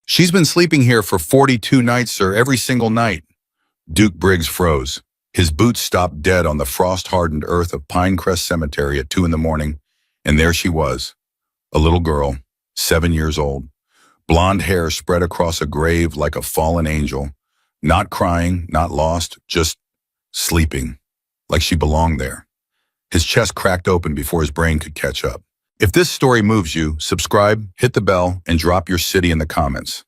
She's been sleeping here for 42 nights, sir, every single night. Duke Briggs froze. His boots stopped dead on the frost-hardened earth of Pinecrest Cemetery at 2 in the morning, and there she was, a little girl, 7 years old, blonde hair spread across a grave like a fallen angel, not crying, not lost, just sleeping, like she belonged there. His chest cracked open before his brain could catch up. If this story moves you, subscribe, hit the bell, and drop your city in the comments.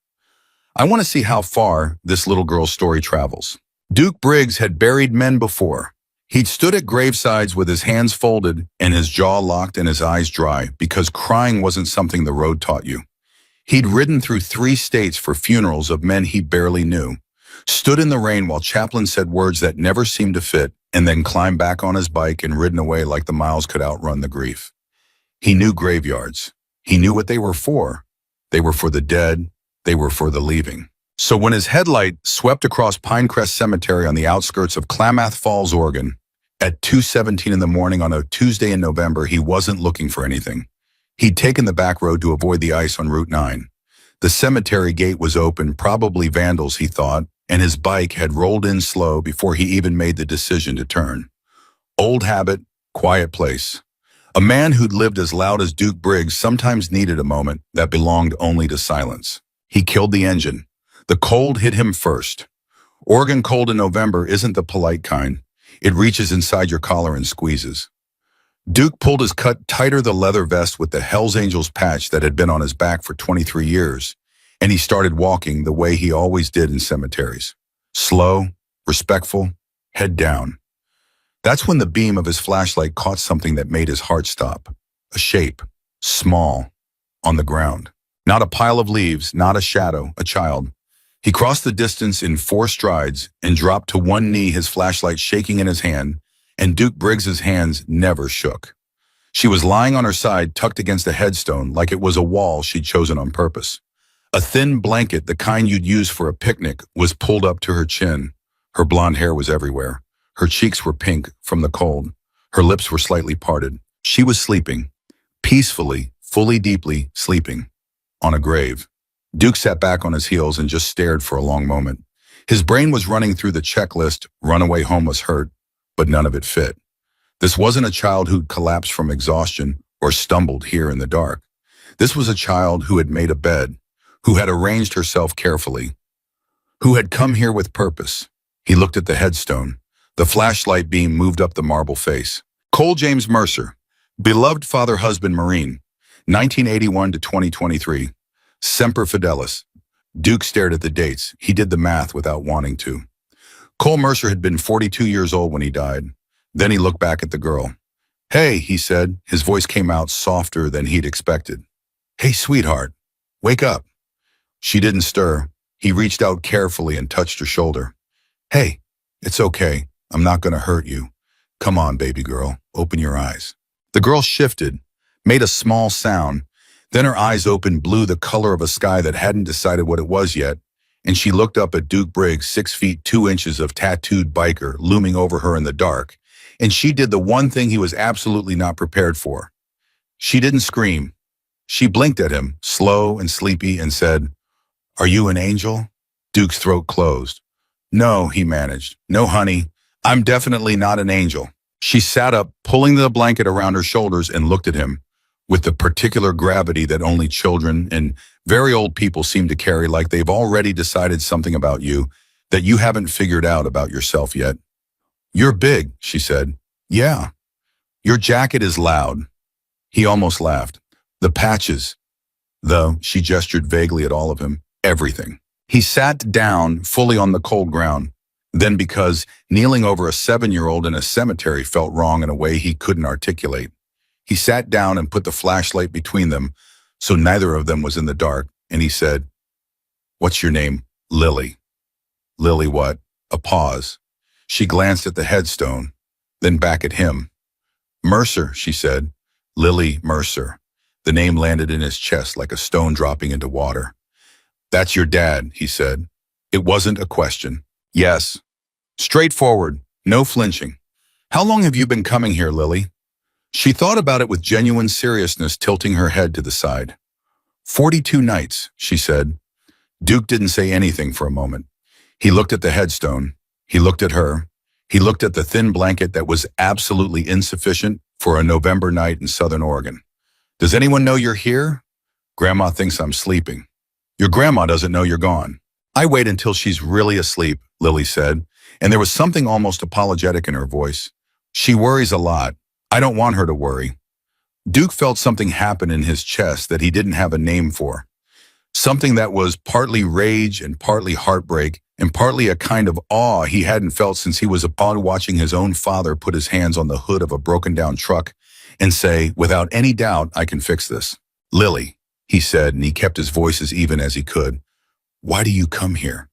I want to see how far this little girl's story travels. Duke Briggs had buried men before. He'd stood at gravesides with his hands folded and his jaw locked and his eyes dry because crying wasn't something the road taught you. He'd ridden through 3 states for funerals of men he barely knew, stood in the rain while chaplains said words that never seemed to fit, and then climbed back on his bike and ridden away like the miles could outrun the grief. He knew graveyards. He knew what they were for. They were for the dead. They were for the leaving. So when his headlight swept across Pinecrest Cemetery on the outskirts of Klamath Falls, Oregon, at 2:17 in the morning on a Tuesday in November, he wasn't looking for anything. He'd taken the back road to avoid the ice on Route 9. The cemetery gate was open, probably vandals, he thought, and his bike had rolled in slow before he even made the decision to turn. Old habit, quiet place. A man who'd lived as loud as Duke Briggs sometimes needed a moment that belonged only to silence. He killed the engine. The cold hit him first. Oregon cold in November isn't the polite kind. It reaches inside your collar and squeezes. Duke pulled his cut tighter the leather vest with the Hells Angels patch that had been on his back for 23 years, and he started walking the way he always did in cemeteries. Slow, respectful, head down. That's when the beam of his flashlight caught something that made his heart stop. A shape, small, on the ground. Not a pile of leaves, not a shadow, a child. He crossed the distance in 4 strides and dropped to one knee, his flashlight shaking in his hand, and Duke Briggs's hands never shook. She was lying on her side, tucked against a headstone like it was a wall she'd chosen on purpose. A thin blanket, the kind you'd use for a picnic, was pulled up to her chin. Her blonde hair was everywhere. Her cheeks were pink from the cold. Her lips were slightly parted. She was sleeping, peacefully, fully, deeply sleeping, on a grave. Duke sat back on his heels and just stared for a long moment. His brain was running through the checklist, runaway homeless hurt, but none of it fit. This wasn't a child who'd collapsed from exhaustion or stumbled here in the dark. This was a child who had made a bed, who had arranged herself carefully, who had come here with purpose. He looked at the headstone. The flashlight beam moved up the marble face. Cole James Mercer, beloved father, husband, Marine, 1981 to 2023. Semper Fidelis. Duke stared at the dates. He did the math without wanting to. Cole Mercer had been 42 years old when he died. Then he looked back at the girl. "Hey," he said. His voice came out softer than he'd expected. "Hey, sweetheart, wake up." She didn't stir. He reached out carefully and touched her shoulder. "Hey, it's okay. I'm not going to hurt you. Come on, baby girl, open your eyes." The girl shifted, made a small sound. Then her eyes opened blue, the color of a sky that hadn't decided what it was yet, and she looked up at Duke Briggs, 6 feet 2 inches of tattooed biker looming over her in the dark, and she did the one thing he was absolutely not prepared for. She didn't scream. She blinked at him, slow and sleepy, and said, "Are you an angel?" Duke's throat closed. "No," he managed. "No, honey, I'm definitely not an angel." She sat up, pulling the blanket around her shoulders, and looked at him with the particular gravity that only children and very old people seem to carry, like they've already decided something about you that you haven't figured out about yourself yet. "You're big," she said. "Yeah." "Your jacket is loud." He almost laughed. "The patches." She gestured vaguely at all of him. "Everything." He sat down, fully on the cold ground. Then, because kneeling over a 7-year-old in a cemetery felt wrong in a way he couldn't articulate, he sat down and put the flashlight between them so neither of them was in the dark, and he said, "What's your name?" "Lily." "Lily what?" A pause. She glanced at the headstone, then back at him. "Mercer," she said. "Lily Mercer." The name landed in his chest like a stone dropping into water. "That's your dad," he said. It wasn't a question. "Yes." Straightforward, no flinching. "How long have you been coming here, Lily?" She thought about it with genuine seriousness, tilting her head to the side. 42 nights, she said. Duke didn't say anything for a moment. He looked at the headstone. He looked at her. He looked at the thin blanket that was absolutely insufficient for a November night in Southern Oregon. Does anyone know you're here? Grandma thinks I'm sleeping. Your grandma doesn't know you're gone. I wait until she's really asleep, Lily said, and there was something almost apologetic in her voice. She worries a lot. I don't want her to worry. Duke felt something happen in his chest that he didn't have a name for. Something that was partly rage and partly heartbreak and partly a kind of awe he hadn't felt since he was appalled watching his own father put his hands on the hood of a broken-down truck and say, without any doubt, I can fix this. Lily, he said, and he kept his voice as even as he could. Why do you come here?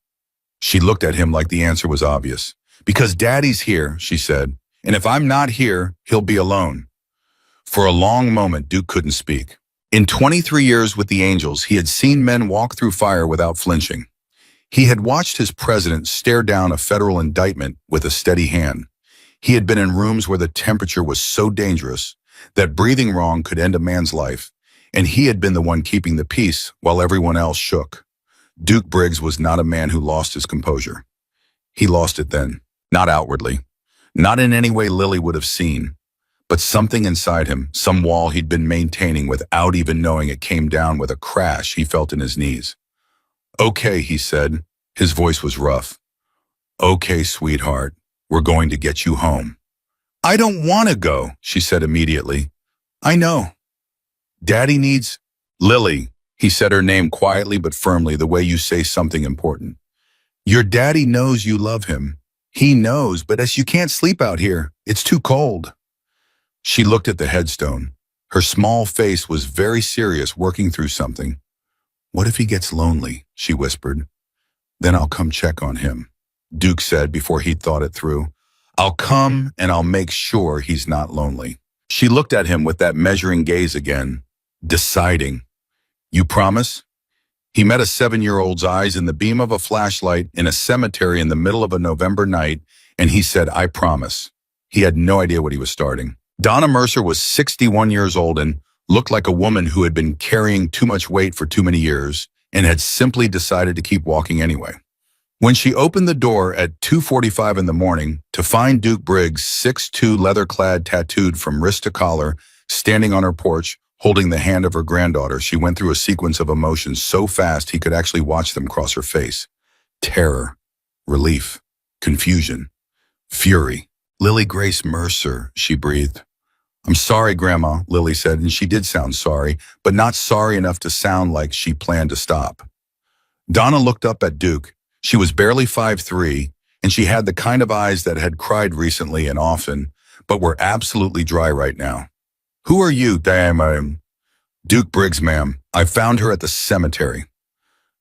She looked at him like the answer was obvious. Because Daddy's here, she said, and if I'm not here, he'll be alone. For a long moment, Duke couldn't speak. In 23 years with the Angels, he had seen men walk through fire without flinching. He had watched his president stare down a federal indictment with a steady hand. He had been in rooms where the temperature was so dangerous that breathing wrong could end a man's life, and he had been the one keeping the peace while everyone else shook. Duke Briggs was not a man who lost his composure. He lost it then, not outwardly, not in any way Lily would have seen, but something inside him, some wall he'd been maintaining without even knowing it, came down with a crash he felt in his knees. Okay, he said. His voice was rough. Okay, sweetheart, we're going to get you home. I don't want to go, she said immediately. I know. Daddy needs... Lily, he said her name quietly but firmly, the way you say something important. Your daddy knows you love him. He knows, but as you can't sleep out here, it's too cold. She looked at the headstone. Her small face was very serious, working through something. What if he gets lonely, she whispered. Then I'll come check on him, Duke said before he'd thought it through. I'll come and I'll make sure he's not lonely. She looked at him with that measuring gaze again, deciding. You promise? He met a 7-year-old's eyes in the beam of a flashlight in a cemetery in the middle of a November night, and he said, I promise. He had no idea what he was starting. Donna Mercer was 61 years old and looked like a woman who had been carrying too much weight for too many years and had simply decided to keep walking anyway. When she opened the door at 2:45 in the morning to find Duke Briggs, 6'2", leather-clad, tattooed from wrist to collar, standing on her porch, holding the hand of her granddaughter, she went through a sequence of emotions so fast he could actually watch them cross her face. Terror, relief, confusion, fury. Lily Grace Mercer, she breathed. I'm sorry, Grandma, Lily said, and she did sound sorry, but not sorry enough to sound like she planned to stop. Donna looked up at Duke. She was barely 5'3", and she had the kind of eyes that had cried recently and often, but were absolutely dry right now. Who are you, damn? Duke Briggs, ma'am. I found her at the cemetery.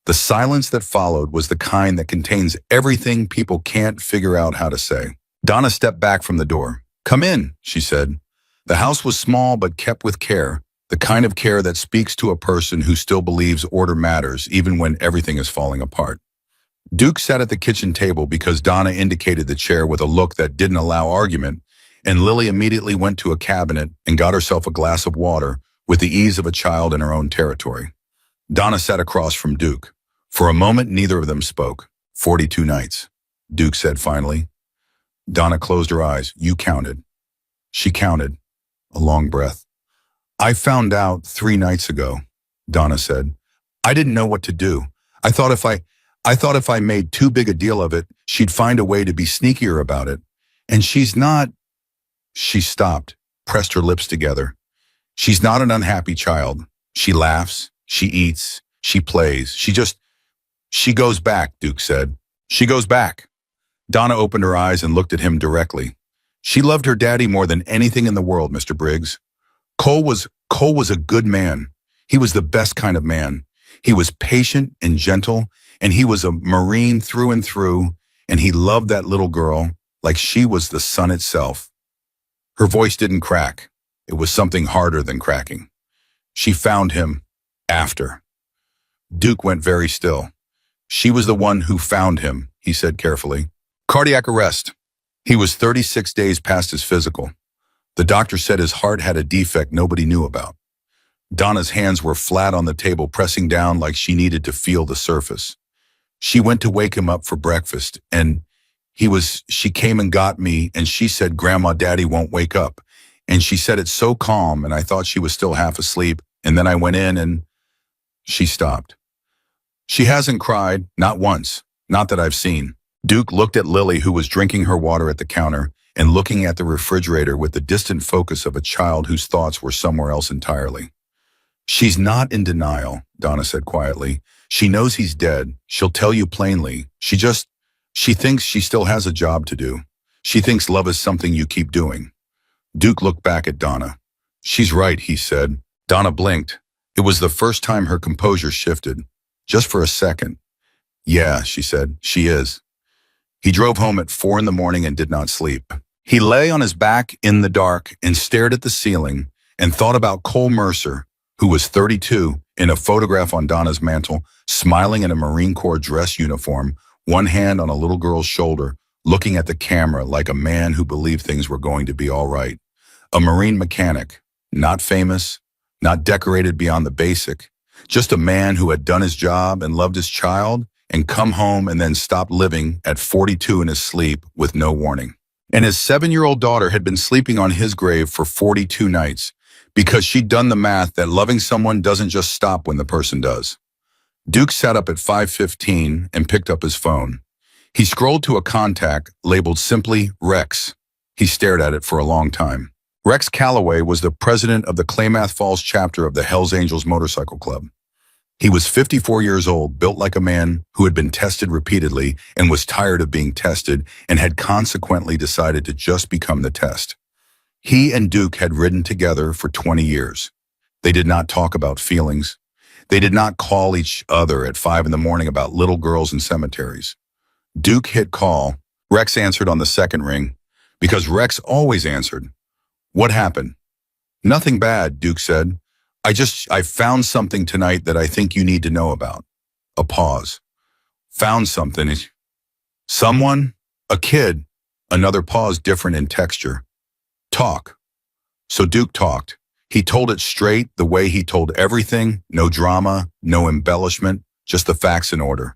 The silence that followed was the kind that contains everything people can't figure out how to say. Donna stepped back from the door. Come in, she said. The house was small but kept with care, the kind of care that speaks to a person who still believes order matters even when everything is falling apart. Duke sat at the kitchen table because Donna indicated the chair with a look that didn't allow argument, and Lily immediately went to a cabinet and got herself a glass of water with the ease of a child in her own territory. Donna sat across from Duke. For a moment, neither of them spoke. 42 nights, Duke said finally. Donna closed her eyes. You counted. She counted. A long breath. I found out 3 nights ago, Donna said. I didn't know what to do. I thought if I made too big a deal of it, she'd find a way to be sneakier about it. And she's not... She stopped, pressed her lips together. She's not an unhappy child. She laughs, she eats, she plays. She goes back, Duke said. She goes back. Donna opened her eyes and looked at him directly. She loved her daddy more than anything in the world, Mr. Briggs. Cole was a good man. He was the best kind of man. He was patient and gentle, and he was a Marine through and through, and he loved that little girl like she was the sun itself. Her voice didn't crack. It was something harder than cracking. She found him after. Duke went very still. She was the one who found him, he said carefully. Cardiac arrest. He was 36 days past his physical. The doctor said his heart had a defect nobody knew about. Donna's hands were flat on the table, pressing down like she needed to feel the surface. She went to wake him up for breakfast, and she came and got me, and she said, "Grandma, Daddy won't wake up." And she said it so calm, and I thought she was still half asleep, and then I went in, and she stopped. She hasn't cried, not once, not that I've seen. Duke looked at Lily, who was drinking her water at the counter, and looking at the refrigerator with the distant focus of a child whose thoughts were somewhere else entirely. "She's not in denial," Donna said quietly. "She knows he's dead. She'll tell you plainly. She thinks she still has a job to do. She thinks love is something you keep doing." Duke looked back at Donna. "She's right," he said. Donna blinked. It was the first time her composure shifted. Just for a second. "Yeah," she said, "she is." He drove home at 4 in the morning and did not sleep. He lay on his back in the dark and stared at the ceiling and thought about Cole Mercer, who was 32, in a photograph on Donna's mantle, smiling in a Marine Corps dress uniform, one hand on a little girl's shoulder, looking at the camera like a man who believed things were going to be all right. A Marine mechanic, not famous, not decorated beyond the basic, just a man who had done his job and loved his child and come home and then stopped living at 42 in his sleep with no warning. And his 7-year-old daughter had been sleeping on his grave for 42 nights because she'd done the math that loving someone doesn't just stop when the person does. Duke sat up at 5:15 and picked up his phone. He scrolled to a contact labeled simply Rex. He stared at it for a long time. Rex Calloway was the president of the Klamath Falls chapter of the Hells Angels Motorcycle Club. He was 54 years old, built like a man who had been tested repeatedly and was tired of being tested and had consequently decided to just become the test. He and Duke had ridden together for 20 years. They did not talk about feelings. They did not call each other at 5 in the morning about little girls in cemeteries. Duke hit call. Rex answered on the second ring because Rex always answered. "What happened?" "Nothing bad," Duke said. I found something tonight that I think you need to know about." A pause. "Found something." "Someone?" "A kid." Another pause, different in texture. "Talk." So Duke talked. He told it straight, the way he told everything, no drama, no embellishment, just the facts in order.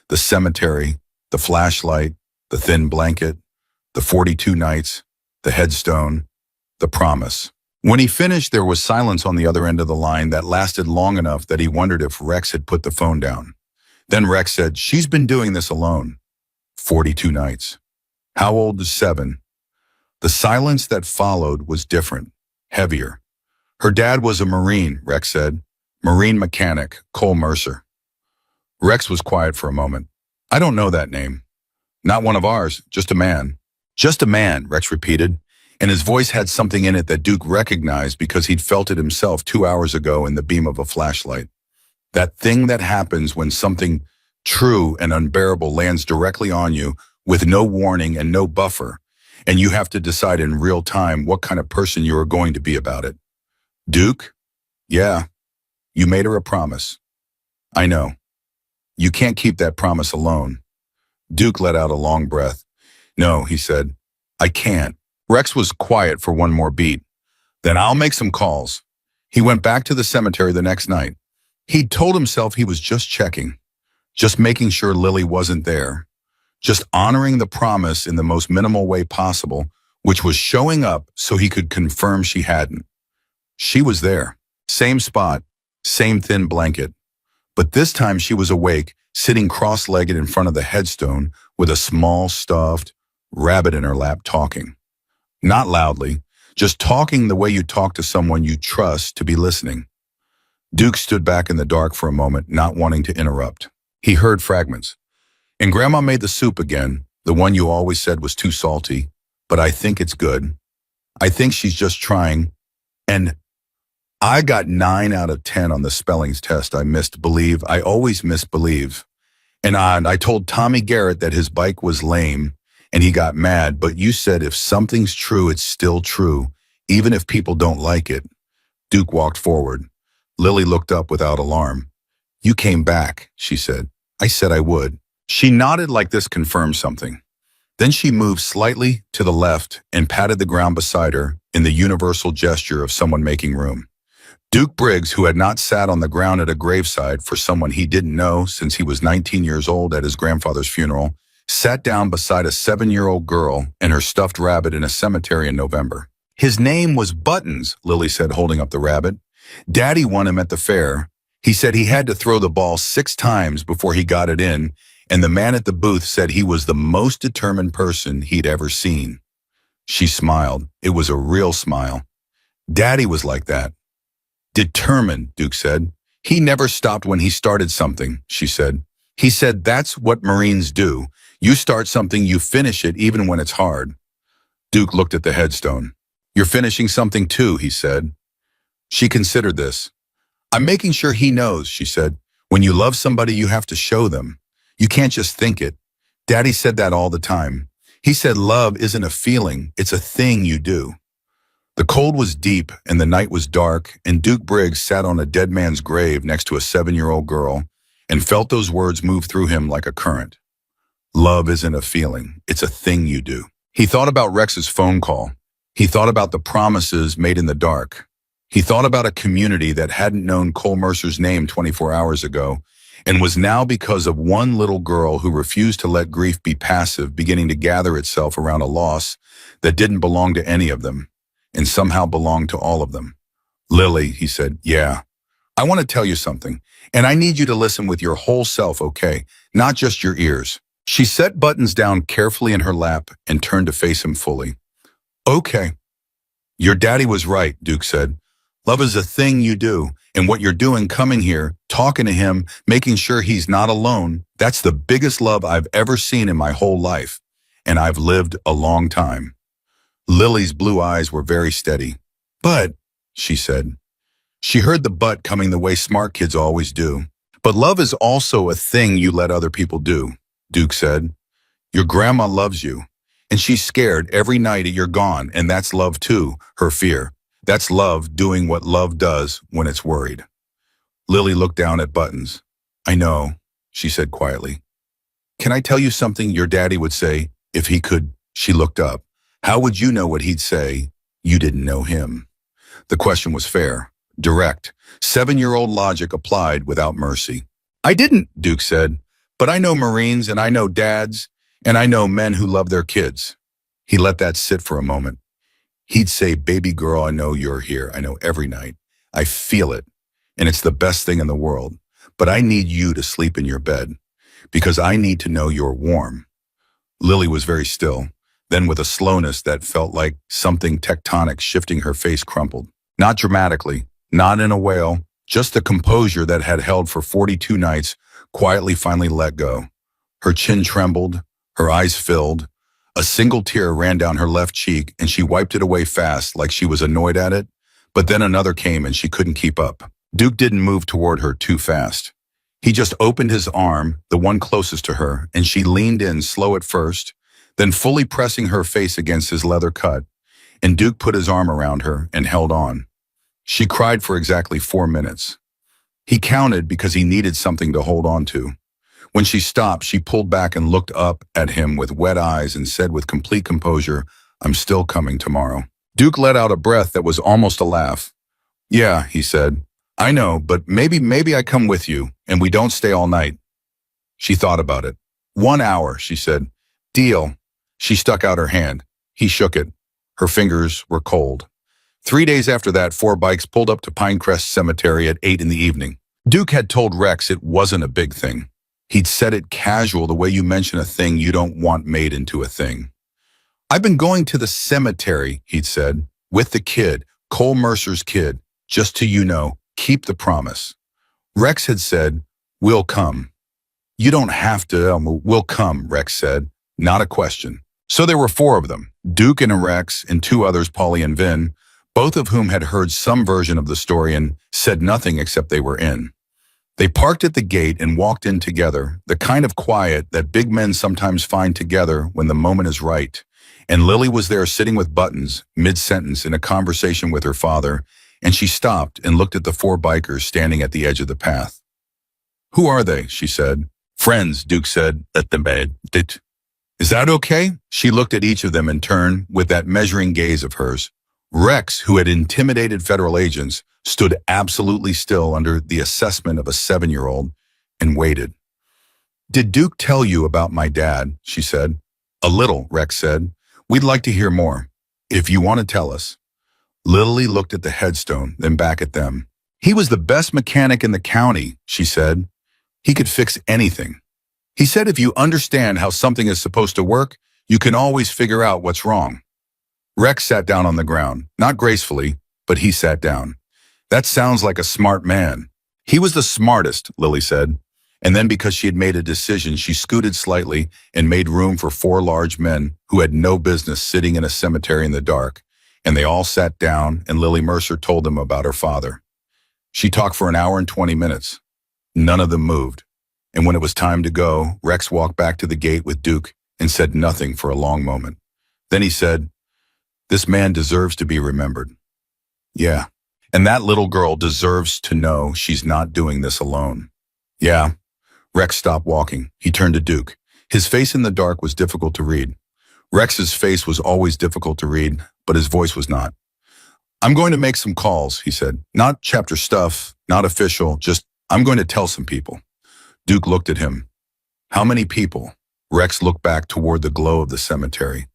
The cemetery, the flashlight, the thin blanket, the 42 nights, the headstone, the promise. When he finished, there was silence on the other end of the line that lasted long enough that he wondered if Rex had put the phone down. Then Rex said, "She's been doing this alone. 42 nights. How old is 7? The silence that followed was different, heavier. "Her dad was a Marine," Rex said. "Marine mechanic, Cole Mercer." Rex was quiet for a moment. "I don't know that name." "Not one of ours, just a man." "Just a man," Rex repeated, and his voice had something in it that Duke recognized because he'd felt it himself 2 hours ago in the beam of a flashlight. That thing that happens when something true and unbearable lands directly on you with no warning and no buffer, and you have to decide in real time what kind of person you are going to be about it. "Duke? Yeah. You made her a promise." "I know. You can't keep that promise alone." Duke let out a long breath. "No," he said. "I can't." Rex was quiet for one more beat. "Then I'll make some calls." He went back to the cemetery the next night. He'd told himself he was just checking, just making sure Lily wasn't there, just honoring the promise in the most minimal way possible, which was showing up so he could confirm she hadn't. She was there. Same spot, same thin blanket. But this time she was awake, sitting cross-legged in front of the headstone with a small stuffed rabbit in her lap, talking. Not loudly, just talking the way you talk to someone you trust to be listening. Duke stood back in the dark for a moment, not wanting to interrupt. He heard fragments. "And Grandma made the soup again, the one you always said was too salty, but I think it's good. I think she's just trying. And I got 9 out of 10 on the spellings test. I missed believe. I always miss believe. And I told Tommy Garrett that his bike was lame, and he got mad, but you said if something's true, it's still true, even if people don't like it." Duke walked forward. Lily looked up without alarm. "You came back," she said. "I said I would." She nodded like this confirmed something. Then she moved slightly to the left and patted the ground beside her in the universal gesture of someone making room. Duke Briggs, who had not sat on the ground at a graveside for someone he didn't know since he was 19 years old at his grandfather's funeral, sat down beside a 7-year-old girl and her stuffed rabbit in a cemetery in November. His name was Buttons, Lily said, holding up the rabbit. Daddy won him at the fair. He said he had to throw the ball 6 times before he got it in, and the man at the booth said he was the most determined person he'd ever seen. She smiled. It was a real smile. Daddy was like that. Determined, Duke said. He never stopped when he started something, she said. He said that's what Marines do. You start something, you finish it even when it's hard. Duke looked at the headstone. You're finishing something too, he said. She considered this. I'm making sure he knows, she said. When you love somebody, you have to show them. You can't just think it. Daddy said that all the time. He said love isn't a feeling, it's a thing you do. The cold was deep and the night was dark, and Duke Briggs sat on a dead man's grave next to a 7-year-old girl and felt those words move through him like a current. Love isn't a feeling, it's a thing you do. He thought about Rex's phone call. He thought about the promises made in the dark. He thought about a community that hadn't known Cole Mercer's name 24 hours ago and was now, because of one little girl who refused to let grief be passive, beginning to gather itself around a loss that didn't belong to any of them and somehow belonged to all of them. Lily, he said, yeah, I want to tell you something, and I need you to listen with your whole self, okay? Not just your ears. She set Buttons down carefully in her lap and turned to face him fully. Okay. Your daddy was right, Duke said. Love is a thing you do, and what you're doing coming here, talking to him, making sure he's not alone, that's the biggest love I've ever seen in my whole life, and I've lived a long time. Lily's blue eyes were very steady. But, she said. She heard the but coming the way smart kids always do. But love is also a thing you let other people do, Duke said. Your grandma loves you, and she's scared every night you're gone, and that's love too, her fear. That's love doing what love does when it's worried. Lily looked down at Buttons. I know, she said quietly. Can I tell you something your daddy would say if he could? She looked up. How would you know what he'd say? You didn't know him. The question was fair, direct. 7-year-old logic applied without mercy. I didn't, Duke said, but I know Marines and I know dads and I know men who love their kids. He let that sit for a moment. He'd say, baby girl, I know you're here. I know every night. I feel it, and it's the best thing in the world. But I need you to sleep in your bed because I need to know you're warm. Lily was very still. Then with a slowness that felt like something tectonic shifting, her face crumpled. Not dramatically, not in a wail, just the composure that had held for 42 nights quietly finally let go. Her chin trembled, her eyes filled. A single tear ran down her left cheek and she wiped it away fast like she was annoyed at it, but then another came and she couldn't keep up. Duke didn't move toward her too fast. He just opened his arm, the one closest to her, and she leaned in slow at first, then fully pressing her face against his leather cut, and Duke put his arm around her and held on. She cried for exactly 4 minutes. He counted because he needed something to hold on to. When she stopped, she pulled back and looked up at him with wet eyes and said with complete composure, I'm still coming tomorrow. Duke let out a breath that was almost a laugh. Yeah, he said. I know, but maybe I come with you and we don't stay all night. She thought about it. 1 hour, she said. Deal. She stuck out her hand. He shook it. Her fingers were cold. 3 days after that, 4 bikes pulled up to Pinecrest Cemetery at 8 in the evening. Duke had told Rex it wasn't a big thing. He'd said it casual, the way you mention a thing you don't want made into a thing. I've been going to the cemetery, he'd said, with the kid, Cole Mercer's kid, just so you know, keep the promise. Rex had said, we'll come. You don't have to, we'll come, Rex said, not a question. So there were 4 of them, Duke and Rex and 2 others, Polly and Vin, both of whom had heard some version of the story and said nothing except they were in. They parked at the gate and walked in together, the kind of quiet that big men sometimes find together when the moment is right. And Lily was there sitting with Buttons, mid-sentence in a conversation with her father, and she stopped and looked at the 4 bikers standing at the edge of the path. Who are they? She said. Friends, Duke said. Let them bed. Is that okay? She looked at each of them in turn with that measuring gaze of hers. Rex, who had intimidated federal agents, stood absolutely still under the assessment of a 7-year-old and waited. "Did Duke tell you about my dad?" she said. "A little," Rex said. "We'd like to hear more, if you want to tell us." Lily looked at the headstone, then back at them. "He was the best mechanic in the county," she said. "He could fix anything. He said if you understand how something is supposed to work, you can always figure out what's wrong." Rex sat down on the ground, not gracefully, but he sat down. "That sounds like a smart man." "He was the smartest," Lily said. And then because she had made a decision, she scooted slightly and made room for 4 large men who had no business sitting in a cemetery in the dark. And they all sat down, and Lily Mercer told them about her father. She talked for an hour and 20 minutes. None of them moved. And when it was time to go, Rex walked back to the gate with Duke and said nothing for a long moment. Then he said, "This man deserves to be remembered." "Yeah. And that little girl deserves to know she's not doing this alone." "Yeah." Rex stopped walking. He turned to Duke. His face in the dark was difficult to read. Rex's face was always difficult to read, but his voice was not. "I'm going to make some calls," he said. "Not chapter stuff, not official, just I'm going to tell some people." Duke looked at him. "How many people?" Rex looked back toward the glow of the cemetery.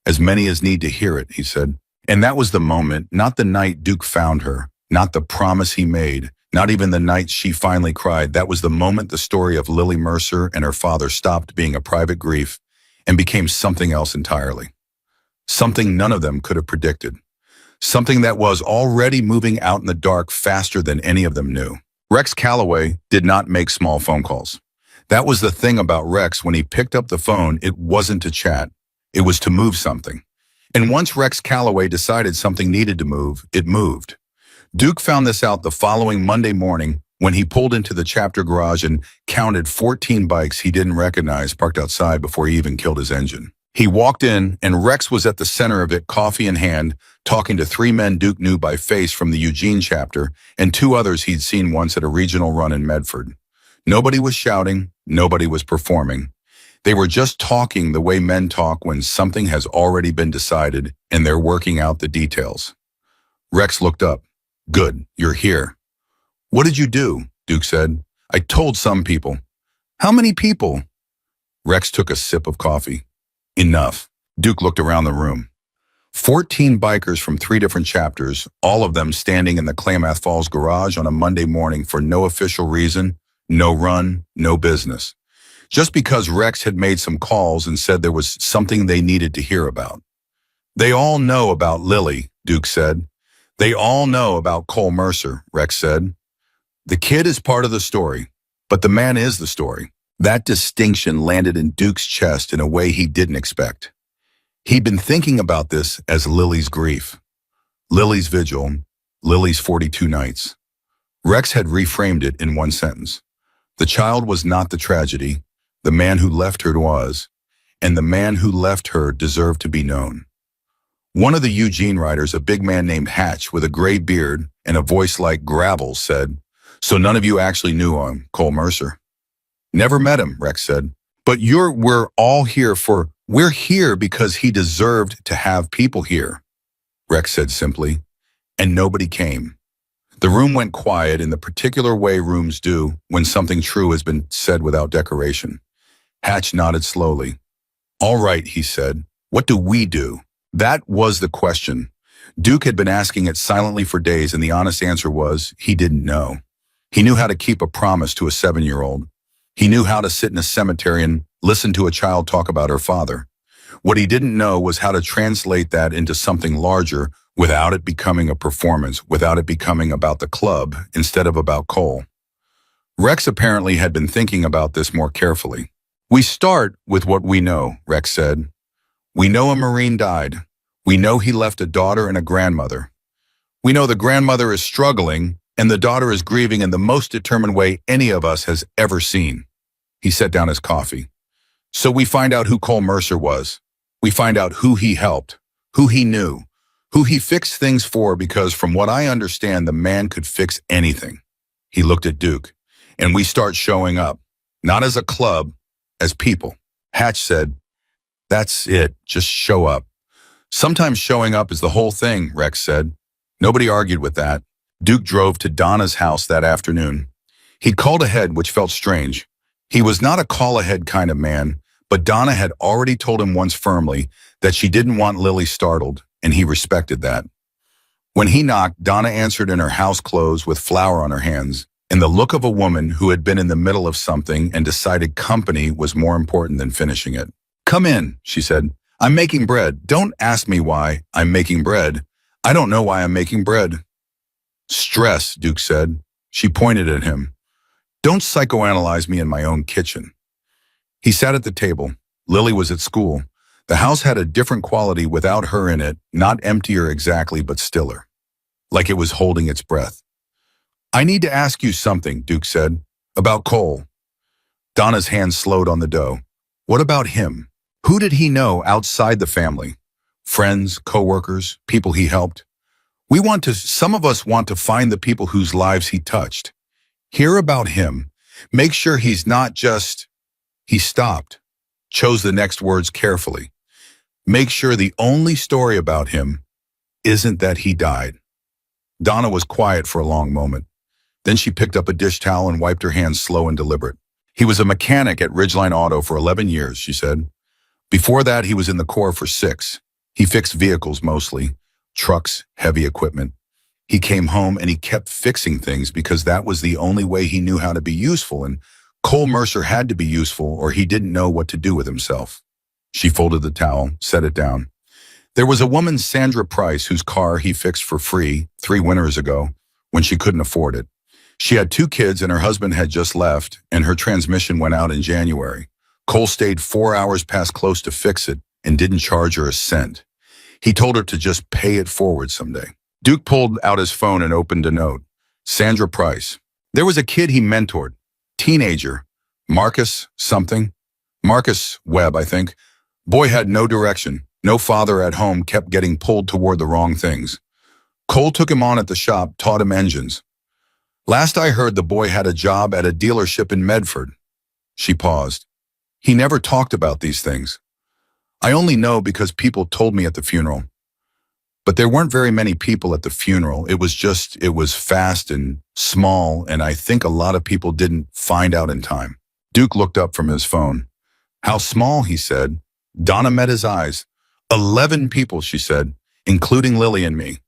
"As many as need to hear it," he said. And that was the moment, not the night Duke found her, not the promise he made, not even the night she finally cried. That was the moment the story of Lily Mercer and her father stopped being a private grief and became something else entirely. Something none of them could have predicted. Something that was already moving out in the dark faster than any of them knew. Rex Calloway did not make small phone calls. That was the thing about Rex. When he picked up the phone, it wasn't to chat. It was to move something. And once Rex Calloway decided something needed to move, it moved. Duke found this out the following Monday morning when he pulled into the chapter garage and counted 14 bikes he didn't recognize parked outside before he even killed his engine. He walked in, and Rex was at the center of it, coffee in hand, talking to 3 men Duke knew by face from the Eugene chapter and 2 others he'd seen once at a regional run in Medford. Nobody was shouting, nobody was performing. They were just talking the way men talk when something has already been decided and they're working out the details. Rex looked up. "Good, you're here." "What did you do?" Duke said. "I told some people." "How many people?" Rex took a sip of coffee. "Enough." Duke looked around the room. 14 bikers from 3 different chapters, all of them standing in the Klamath Falls garage on a Monday morning for no official reason, no run, no business. Just because Rex had made some calls and said there was something they needed to hear about. "They all know about Lily," Duke said. "They all know about Cole Mercer," Rex said. "The kid is part of the story, but the man is the story." That distinction landed in Duke's chest in a way he didn't expect. He'd been thinking about this as Lily's grief, Lily's vigil, Lily's 42 nights. Rex had reframed it in one sentence. The child was not the tragedy, the man who left her was, and the man who left her deserved to be known. One of the Eugene writers, a big man named Hatch with a gray beard and a voice like gravel, said, "So none of you actually knew Cole Mercer?" "Never met him," Rex said. "But we're here because he deserved to have people here," Rex said simply, and nobody came. The room went quiet in the particular way rooms do when something true has been said without decoration. Hatch nodded slowly. "All right," he said. "What do we do?" That was the question. Duke had been asking it silently for days, and the honest answer was he didn't know. He knew how to keep a promise to a 7-year-old. He knew how to sit in a cemetery and listen to a child talk about her father. What he didn't know was how to translate that into something larger without it becoming a performance, without it becoming about the club instead of about Cole. Rex apparently had been thinking about this more carefully. "We start with what we know," Rex said. "We know a Marine died. We know he left a daughter and a grandmother. We know the grandmother is struggling and the daughter is grieving in the most determined way any of us has ever seen." He set down his coffee. "So we find out who Cole Mercer was. We find out who he helped, who he knew, who he fixed things for, because from what I understand, the man could fix anything." He looked at Duke. "And we start showing up, not as a club, as people." Hatch said, "That's it, just show up. Sometimes showing up is the whole thing, Rex said. Nobody argued with that. Duke drove to Donna's house that afternoon. He'd called ahead, which felt strange. He was not a call-ahead kind of man, but Donna had already told him once firmly that she didn't want Lily startled, and he respected that. When he knocked, Donna answered in her house clothes with flour on her hands, and the look of a woman who had been in the middle of something and decided company was more important than finishing it. "Come in," she said. "I'm making bread. Don't ask me why I'm making bread. I don't know why I'm making bread." "Stress," Duke said. She pointed at him. "Don't psychoanalyze me in my own kitchen." He sat at the table. Lily was at school. The house had a different quality without her in it, not emptier exactly, but stiller, like it was holding its breath. "I need to ask you something," Duke said. "About Cole." Donna's hand slowed on the dough. What about him? Who did he know outside the family? Friends, co-workers, people he helped? Some of us want to find the people whose lives he touched. Hear about him. Make sure he's not just... He stopped, chose the next words carefully. Make sure the only story about him isn't that he died. Donna was quiet for a long moment. Then she picked up a dish towel and wiped her hands slow and deliberate. "He was a mechanic at Ridgeline Auto for 11 years, she said. "Before that, he was in the Corps for 6. He fixed vehicles mostly, trucks, heavy equipment. He came home and he kept fixing things because that was the only way he knew how to be useful, and Cole Mercer had to be useful or he didn't know what to do with himself." She folded the towel, set it down. "There was a woman, Sandra Price, whose car he fixed for free 3 winters ago when she couldn't afford it. She had 2 kids and her husband had just left, and her transmission went out in January. Cole stayed 4 hours past close to fix it and didn't charge her a cent. He told her to just pay it forward someday." Duke pulled out his phone and opened a note. Sandra Price. There was a kid he mentored. Teenager. Marcus something. Marcus Webb, I think. Boy had no direction. No father at home, kept getting pulled toward the wrong things. Cole took him on at the shop, taught him engines. Last I heard, the boy had a job at a dealership in Medford. She paused. He never talked about these things. I only know because people told me at the funeral. But there weren't very many people at the funeral. It was fast and small, and I think a lot of people didn't find out in time. Duke looked up from his phone. How small, he said. Donna met his eyes. 11 people, she said, including Lily and me.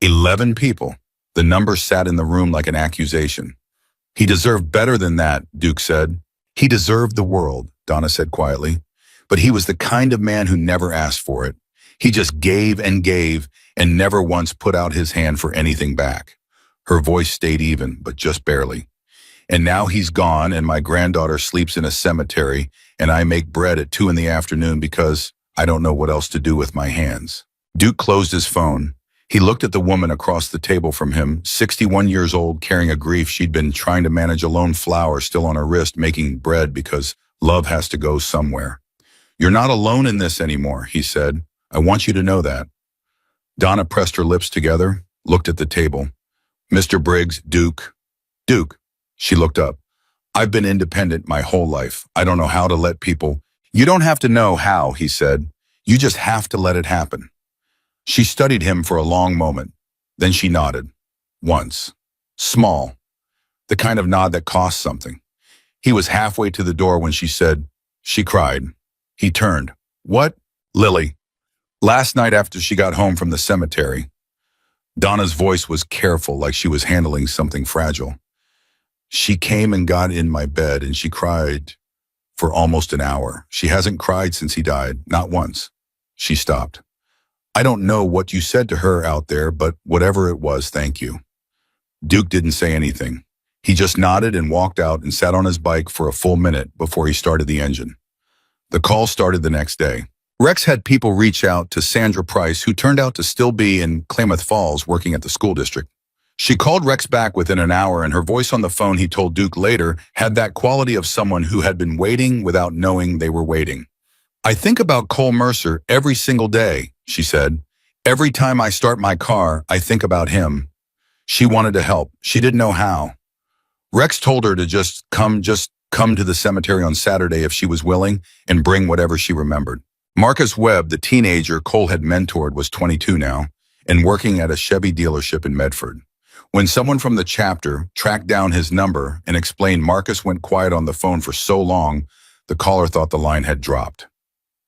11 people. The number sat in the room like an accusation. He deserved better than that, Duke said. He deserved the world, Donna said quietly. But he was the kind of man who never asked for it. He just gave and never once put out his hand for anything back. Her voice stayed even, but just barely. And now he's gone, and my granddaughter sleeps in a cemetery, and I make bread at 2 p.m. because I don't know what else to do with my hands. Duke closed his phone. He looked at the woman across the table from him, 61 years old, carrying a grief she'd been trying to manage, a lone flower still on her wrist, making bread because love has to go somewhere. You're not alone in this anymore, he said. I want you to know that. Donna pressed her lips together, looked at the table. Mr. Briggs, Duke. Duke. She looked up. I've been independent my whole life. I don't know how to let people. You don't have to know how, he said. You just have to let it happen. She studied him for a long moment. Then she nodded. Once. Small. The kind of nod that cost something. He was halfway to the door when she said, she cried. He turned. What? Lily. Last night after she got home from the cemetery. Donna's voice was careful, like she was handling something fragile. She came and got in my bed and she cried for almost an hour. She hasn't cried since he died, not once. She stopped. I don't know what you said to her out there, but whatever it was, thank you. Duke didn't say anything. He just nodded and walked out and sat on his bike for a full minute before he started the engine. The call started the next day. Rex had people reach out to Sandra Price, who turned out to still be in Klamath Falls working at the school district. She called Rex back within an hour, and her voice on the phone, he told Duke later, had that quality of someone who had been waiting without knowing they were waiting. I think about Cole Mercer every single day, she said. Every time I start my car, I think about him. She wanted to help. She didn't know how. Rex told her to just come to the cemetery on Saturday if she was willing and bring whatever she remembered. Marcus Webb, the teenager Cole had mentored, was 22 now and working at a Chevy dealership in Medford. When someone from the chapter tracked down his number and explained Marcus went quiet on the phone for so long, the caller thought the line had dropped.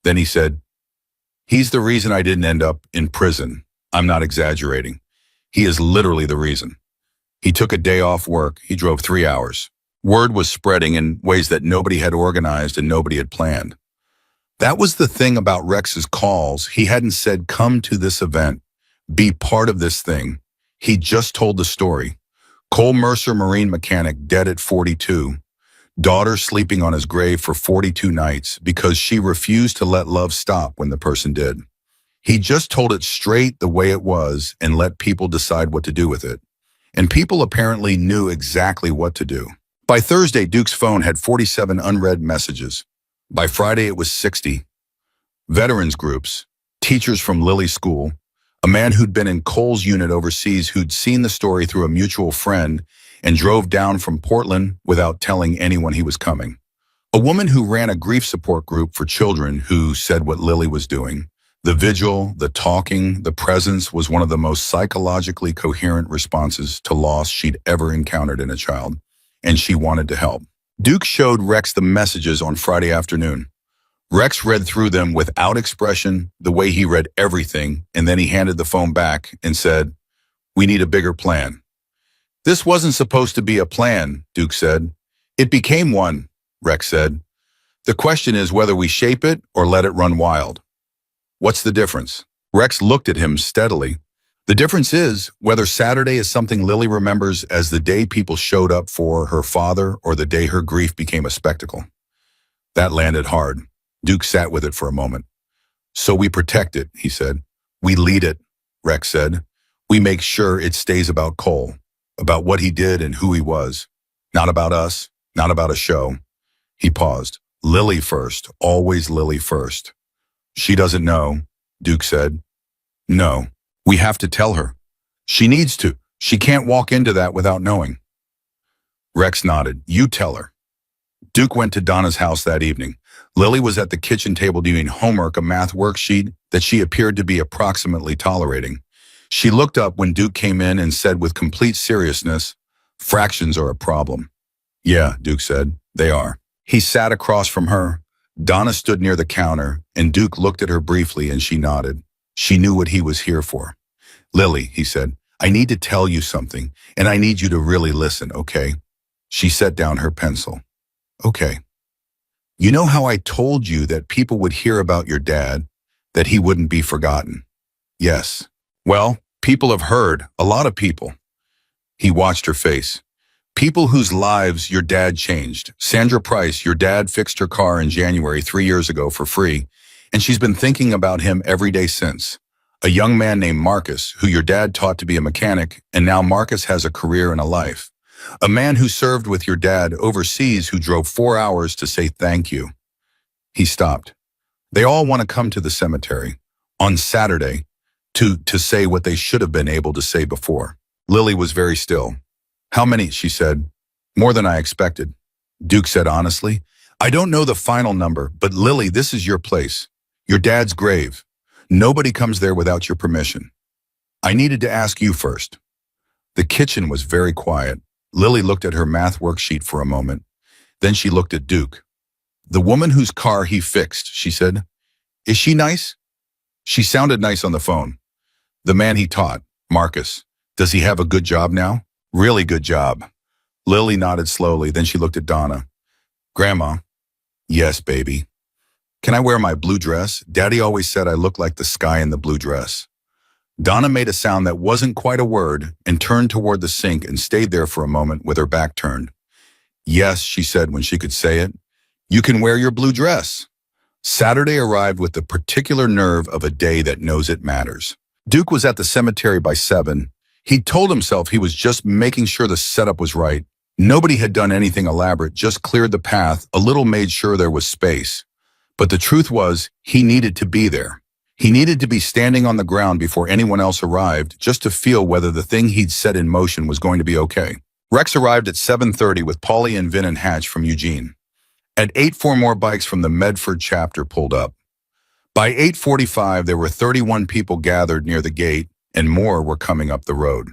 Then he said, "He's the reason I didn't end up in prison. I'm not exaggerating. He is literally the reason. He took a day off work. He drove 3 hours. Word was spreading in ways that nobody had organized and nobody had planned." That was the thing about Rex's calls. He hadn't said, "Come to this event, be part of this thing." He just told the story. Cole Mercer, marine mechanic, dead at 42. Daughter sleeping on his grave for 42 nights because she refused to let love stop when the person did. He just told it straight the way it was and let people decide what to do with it. And people apparently knew exactly what to do. By Thursday, Duke's phone had 47 unread messages. By Friday, it was 60. Veterans groups, teachers from Lily's school, a man who'd been in Cole's unit overseas who'd seen the story through a mutual friend and drove down from Portland without telling anyone he was coming. A woman who ran a grief support group for children who said what Lily was doing. The vigil, the talking, the presence was one of the most psychologically coherent responses to loss she'd ever encountered in a child, and she wanted to help. Duke showed Rex the messages on Friday afternoon. Rex read through them without expression, the way he read everything, and then he handed the phone back and said, "We need a bigger plan." "This wasn't supposed to be a plan," Duke said. "It became one," Rex said. "The question is whether we shape it or let it run wild." "What's the difference?" Rex looked at him steadily. "The difference is whether Saturday is something Lily remembers as the day people showed up for her father or the day her grief became a spectacle." That landed hard. Duke sat with it for a moment. "So we protect it," he said. "We lead it," Rex said. "We make sure it stays about Cole, about what he did and who he was. Not about us, not about a show." He paused. "Lily first, always Lily first." "She doesn't know," Duke said. "No, we have to tell her. She needs to. She can't walk into that without knowing." Rex nodded. "You tell her." Duke went to Donna's house that evening. Lily was at the kitchen table doing homework, a math worksheet that she appeared to be approximately tolerating. She looked up when Duke came in and said with complete seriousness, "Fractions are a problem." "Yeah," Duke said, "they are." He sat across from her. Donna stood near the counter, and Duke looked at her briefly and she nodded. She knew what he was here for. "Lily," he said, "I need to tell you something, and I need you to really listen, okay?" She set down her pencil. "Okay. You know how I told you that people would hear about your dad, that he wouldn't be forgotten?" "Yes." "Well, people have heard, a lot of people." He watched her face. "People whose lives your dad changed. Sandra Price, your dad fixed her car in January 3 years ago for free, and she's been thinking about him every day since. A young man named Marcus, who your dad taught to be a mechanic, and now Marcus has a career and a life. A man who served with your dad overseas who drove 4 hours to say thank you." He stopped. "They all want to come to the cemetery on Saturday to say what they should have been able to say before." Lily was very still. "How many?" she said. "More than I expected." Duke said honestly, "I don't know the final number, but Lily, this is your place. Your dad's grave. Nobody comes there without your permission. I needed to ask you first." The kitchen was very quiet. Lily looked at her math worksheet for a moment. Then she looked at Duke. "The woman whose car he fixed," she said. "Is she nice?" She sounded nice on the phone. "The man he taught, Marcus, does he have a good job now?" "Really good job." Lily nodded slowly, then she looked at Donna. "Grandma?" "Yes, baby." "Can I wear my blue dress? Daddy always said I looked like the sky in the blue dress." Donna made a sound that wasn't quite a word and turned toward the sink and stayed there for a moment with her back turned. "Yes," she said when she could say it. "You can wear your blue dress." Saturday arrived with the particular nerve of a day that knows it matters. Duke was at the cemetery by 7. He'd told himself he was just making sure the setup was right. Nobody had done anything elaborate, just cleared the path, a little made sure there was space. But the truth was, he needed to be there. He needed to be standing on the ground before anyone else arrived, just to feel whether the thing he'd set in motion was going to be okay. Rex arrived at 7:30 with Paulie and Vin and Hatch from Eugene. At 8, 4 more bikes from the Medford chapter pulled up. By 8:45, there were 31 people gathered near the gate, and more were coming up the road.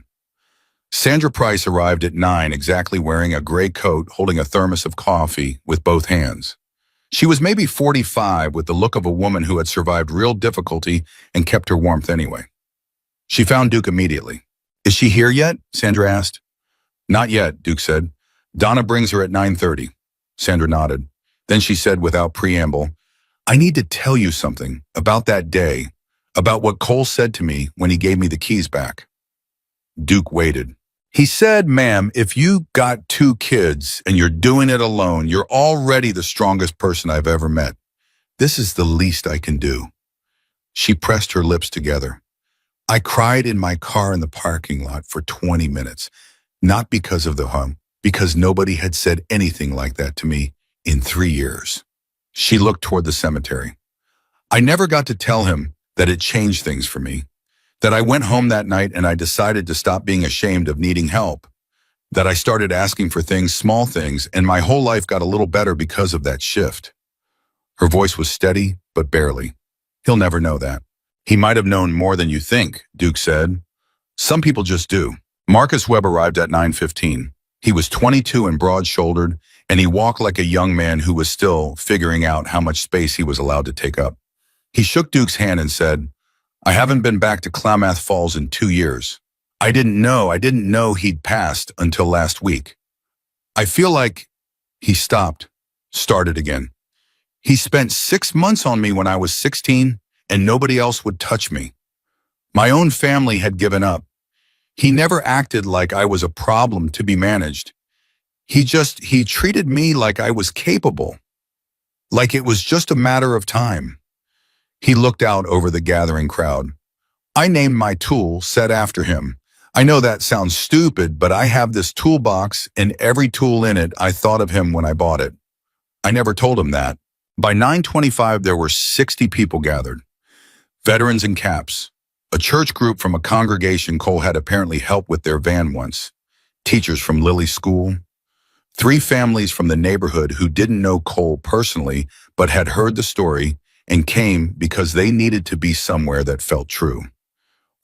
Sandra Price arrived at 9, exactly wearing a gray coat, holding a thermos of coffee with both hands. She was maybe 45, with the look of a woman who had survived real difficulty and kept her warmth anyway. She found Duke immediately. "Is she here yet?" Sandra asked. "Not yet," Duke said. "Donna brings her at 9:30. Sandra nodded. Then she said without preamble, "I need to tell you something about that day, about what Cole said to me when he gave me the keys back." Duke waited. "He said, ma'am, if you got 2 kids and you're doing it alone, you're already the strongest person I've ever met. This is the least I can do." She pressed her lips together. "I cried in my car in the parking lot for 20 minutes, not because of the hum, because nobody had said anything like that to me in 3 years." She looked toward the cemetery. "I never got to tell him that it changed things for me, that I went home that night and I decided to stop being ashamed of needing help, that I started asking for things, small things, and my whole life got a little better because of that shift." Her voice was steady, but barely. "He'll never know that." "He might have known more than you think," Duke said. "Some people just do." Marcus Webb arrived at 9:15. He was 22 and broad-shouldered, and he walked like a young man who was still figuring out how much space he was allowed to take up. He shook Duke's hand and said, "I haven't been back to Klamath Falls in 2 years. I didn't know he'd passed until last week. I feel like—" He stopped, started again. "He spent 6 months on me when I was 16, and nobody else would touch me. My own family had given up. He never acted like I was a problem to be managed. He treated me like I was capable, like it was just a matter of time." He looked out over the gathering crowd. "I named my tool set after him. I know that sounds stupid, but I have this toolbox, and every tool in it, I thought of him when I bought it." I never told him that. By 9:25, there were 60 people gathered. Veterans in caps. A church group from a congregation Cole had apparently helped with their van once. Teachers from Lily's school. 3 families from the neighborhood who didn't know Cole personally, but had heard the story and came because they needed to be somewhere that felt true.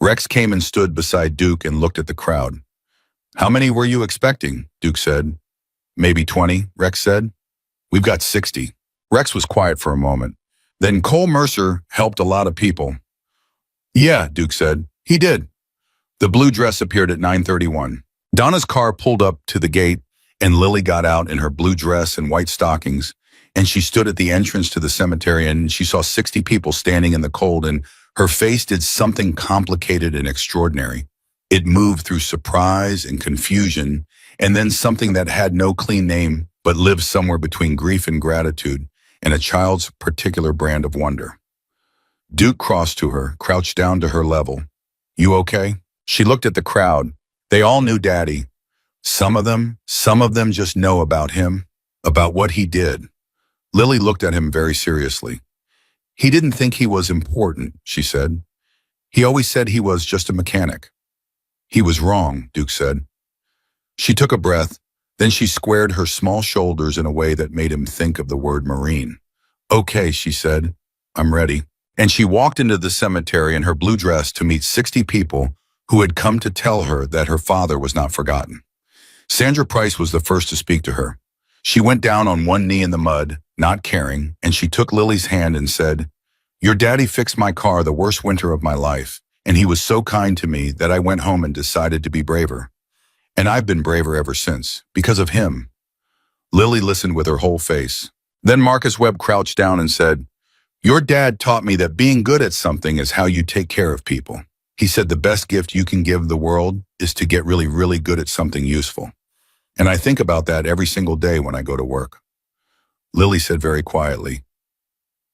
Rex came and stood beside Duke and looked at the crowd. "How many were you expecting?" Duke said. "Maybe 20, Rex said. "We've got 60. Rex was quiet for a moment. "Then Cole Mercer helped a lot of people." "Yeah," Duke said. "He did." The blue dress appeared at 9:31. Donna's car pulled up to the gate, and Lily got out in her blue dress and white stockings, and she stood at the entrance to the cemetery, and she saw 60 people standing in the cold, and her face did something complicated and extraordinary. It moved through surprise and confusion, and then something that had no clean name, but lived somewhere between grief and gratitude, and a child's particular brand of wonder. Duke crossed to her, crouched down to her level. "You okay?" She looked at the crowd. They all knew Daddy. Some of them just know about him, about what he did. Lily looked at him very seriously. "He didn't think he was important," she said. "He always said he was just a mechanic." "He was wrong," Duke said. She took a breath, then she squared her small shoulders in a way that made him think of the word Marine. "Okay," she said. "I'm ready." And she walked into the cemetery in her blue dress to meet 60 people who had come to tell her that her father was not forgotten. Sandra Price was the first to speak to her. She went down on one knee in the mud, not caring, and she took Lily's hand and said, "Your daddy fixed my car the worst winter of my life, and he was so kind to me that I went home and decided to be braver. And I've been braver ever since, because of him." Lily listened with her whole face. Then Marcus Webb crouched down and said, "Your dad taught me that being good at something is how you take care of people. He said the best gift you can give the world is to get really, really good at something useful. And I think about that every single day when I go to work." Lily said very quietly,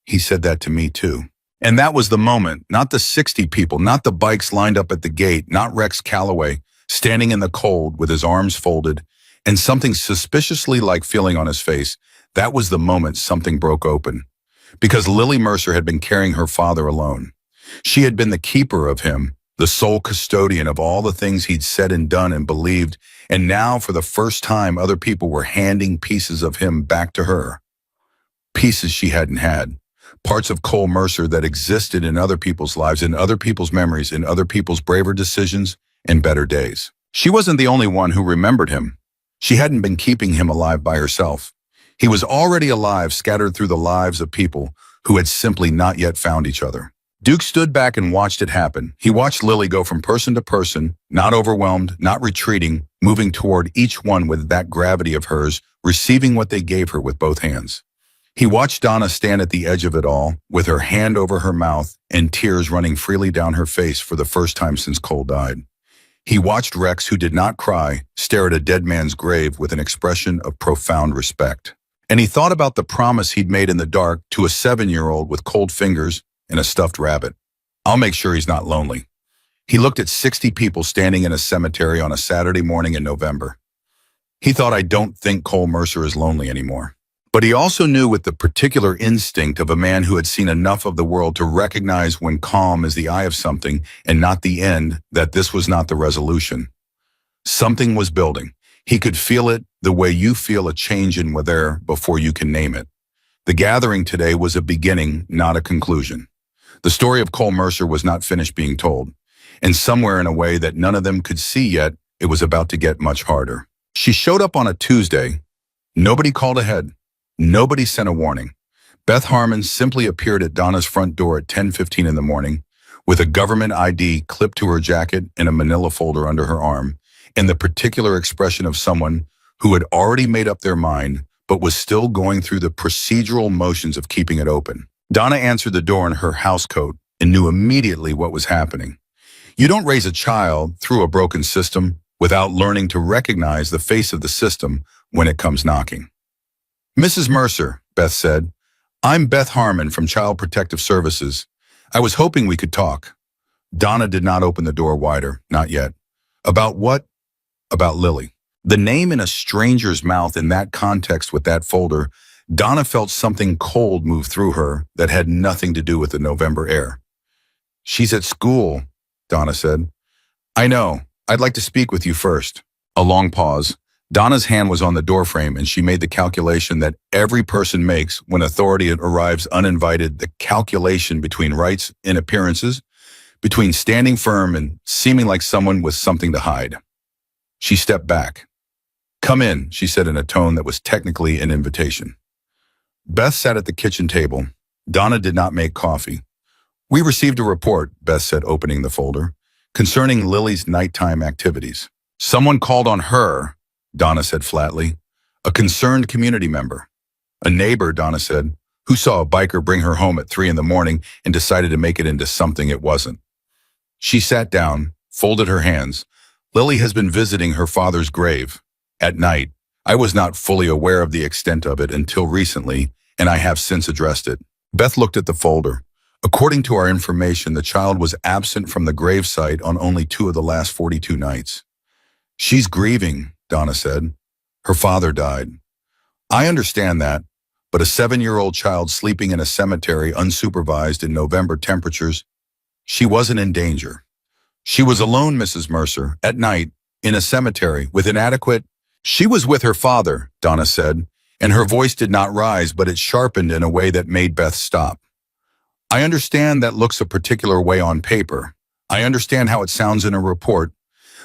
"He said that to me too." And that was the moment, not the 60 people, not the bikes lined up at the gate, not Rex Calloway standing in the cold with his arms folded and something suspiciously like feeling on his face. That was the moment something broke open. Because Lily Mercer had been carrying her father alone. She had been the keeper of him, the sole custodian of all the things he'd said and done and believed, and now for the first time other people were handing pieces of him back to her. Pieces she hadn't had. parts of Cole Mercer that existed in other people's lives, in other people's memories, in other people's braver decisions and better days. She wasn't the only one who remembered him. She hadn't been keeping him alive by herself. He was already alive, scattered through the lives of people who had simply not yet found each other. Duke stood back and watched it happen. He watched Lily go from person to person, not overwhelmed, not retreating, moving toward each one with that gravity of hers, receiving what they gave her with both hands. He watched Donna stand at the edge of it all, with her hand over her mouth and tears running freely down her face for the first time since Cole died. He watched Rex, who did not cry, stare at a dead man's grave with an expression of profound respect. And he thought about the promise he'd made in the dark to a 7-year-old with cold fingers and a stuffed rabbit. I'll make sure he's not lonely. He looked at 60 people standing in a cemetery on a Saturday morning in November. He thought, I don't think Cole Mercer is lonely anymore. But he also knew with the particular instinct of a man who had seen enough of the world to recognize when calm is the eye of something and not the end, that this was not the resolution. Something was building. He could feel it the way you feel a change in weather before you can name it. The gathering today was a beginning, not a conclusion. The story of Cole Mercer was not finished being told, and somewhere in a way that none of them could see yet, it was about to get much harder. She showed up on a Tuesday. Nobody called ahead. Nobody sent a warning. Beth Harmon simply appeared at Donna's front door at 10:15 in the morning with a government ID clipped to her jacket and a manila folder under her arm, and the particular expression of someone who had already made up their mind but was still going through the procedural motions of keeping it open. Donna answered the door in her housecoat and knew immediately what was happening. You don't raise a child through a broken system without learning to recognize the face of the system when it comes knocking. Mrs. Mercer, Beth said, I'm Beth Harmon from Child Protective Services. I was hoping we could talk. Donna did not open the door wider, not yet. About what? About Lily. The name in a stranger's mouth in that context with that folder, Donna felt something cold move through her that had nothing to do with the November air. She's at school, Donna said. I know. I'd like to speak with you first. A long pause. Donna's hand was on the doorframe and she made the calculation that every person makes when authority arrives uninvited, the calculation between rights and appearances, between standing firm and seeming like someone with something to hide. She stepped back. Come in, she said in a tone that was technically an invitation. Beth sat at the kitchen table. Donna did not make coffee. We received a report, Beth said, opening the folder, concerning Lily's nighttime activities. Someone called on her, Donna said flatly. A concerned community member. A neighbor, Donna said, who saw a biker bring her home at 3 in the morning and decided to make it into something it wasn't. She sat down, folded her hands. Lily has been visiting her father's grave. At night, I was not fully aware of the extent of it until recently, and I have since addressed it. Beth looked at the folder. According to our information, the child was absent from the gravesite on only 2 of the last 42 nights. She's grieving, Donna said. Her father died. I understand that, but a 7-year-old child sleeping in a cemetery unsupervised in November temperatures, she wasn't in danger. She was alone, Mrs. Mercer, at night, in a cemetery with inadequate. She was with her father, Donna said, and her voice did not rise, but it sharpened in a way that made Beth stop. I understand that looks a particular way on paper. I understand how it sounds in a report,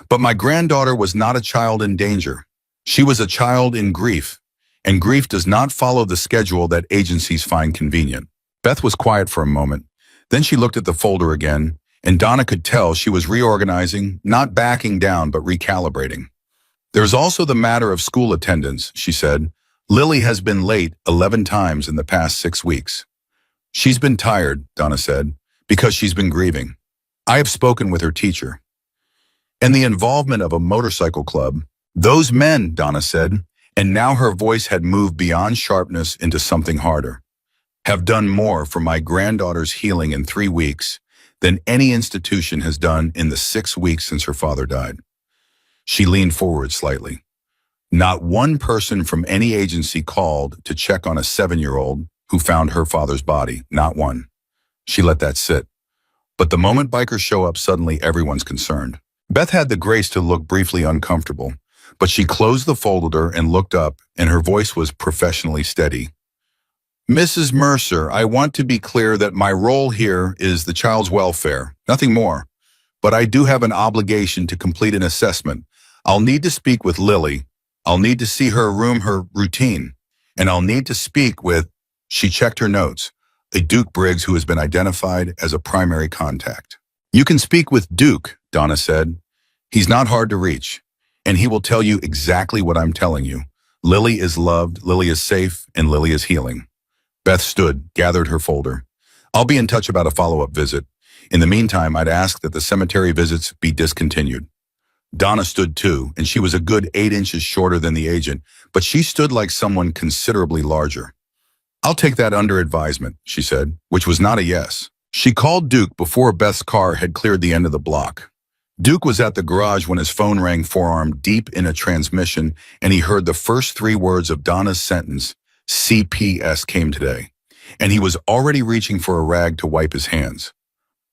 but my granddaughter was not a child in danger. She was a child in grief, and grief does not follow the schedule that agencies find convenient. Beth was quiet for a moment. Then she looked at the folder again, and Donna could tell she was reorganizing, not backing down, but recalibrating. There's also the matter of school attendance, she said. Lily has been late 11 times in the past 6 weeks. She's been tired, Donna said, because she's been grieving. I have spoken with her teacher. And the involvement of a motorcycle club, those men, Donna said, and now her voice had moved beyond sharpness into something harder, have done more for my granddaughter's healing in 3 weeks than any institution has done in the 6 weeks since her father died. She leaned forward slightly. Not one person from any agency called to check on a 7-year-old who found her father's body, not one. She let that sit. But the moment bikers show up, suddenly everyone's concerned. Beth had the grace to look briefly uncomfortable, but she closed the folder and looked up, and her voice was professionally steady. Mrs. Mercer, I want to be clear that my role here is the child's welfare, nothing more. But I do have an obligation to complete an assessment. I'll need to speak with Lily. I'll need to see her room, her routine. And I'll need to speak with, she checked her notes, a Duke Briggs who has been identified as a primary contact. You can speak with Duke, Donna said. He's not hard to reach, and he will tell you exactly what I'm telling you. Lily is loved, Lily is safe, and Lily is healing. Beth stood, gathered her folder. I'll be in touch about a follow-up visit. In the meantime, I'd ask that the cemetery visits be discontinued. Donna stood too, and she was a good 8 inches shorter than the agent, but she stood like someone considerably larger. I'll take that under advisement, she said, which was not a yes. She called Duke before Beth's car had cleared the end of the block. Duke was at the garage when his phone rang, forearm deep in a transmission, and he heard the first 3 words of Donna's sentence, CPS came today, and he was already reaching for a rag to wipe his hands.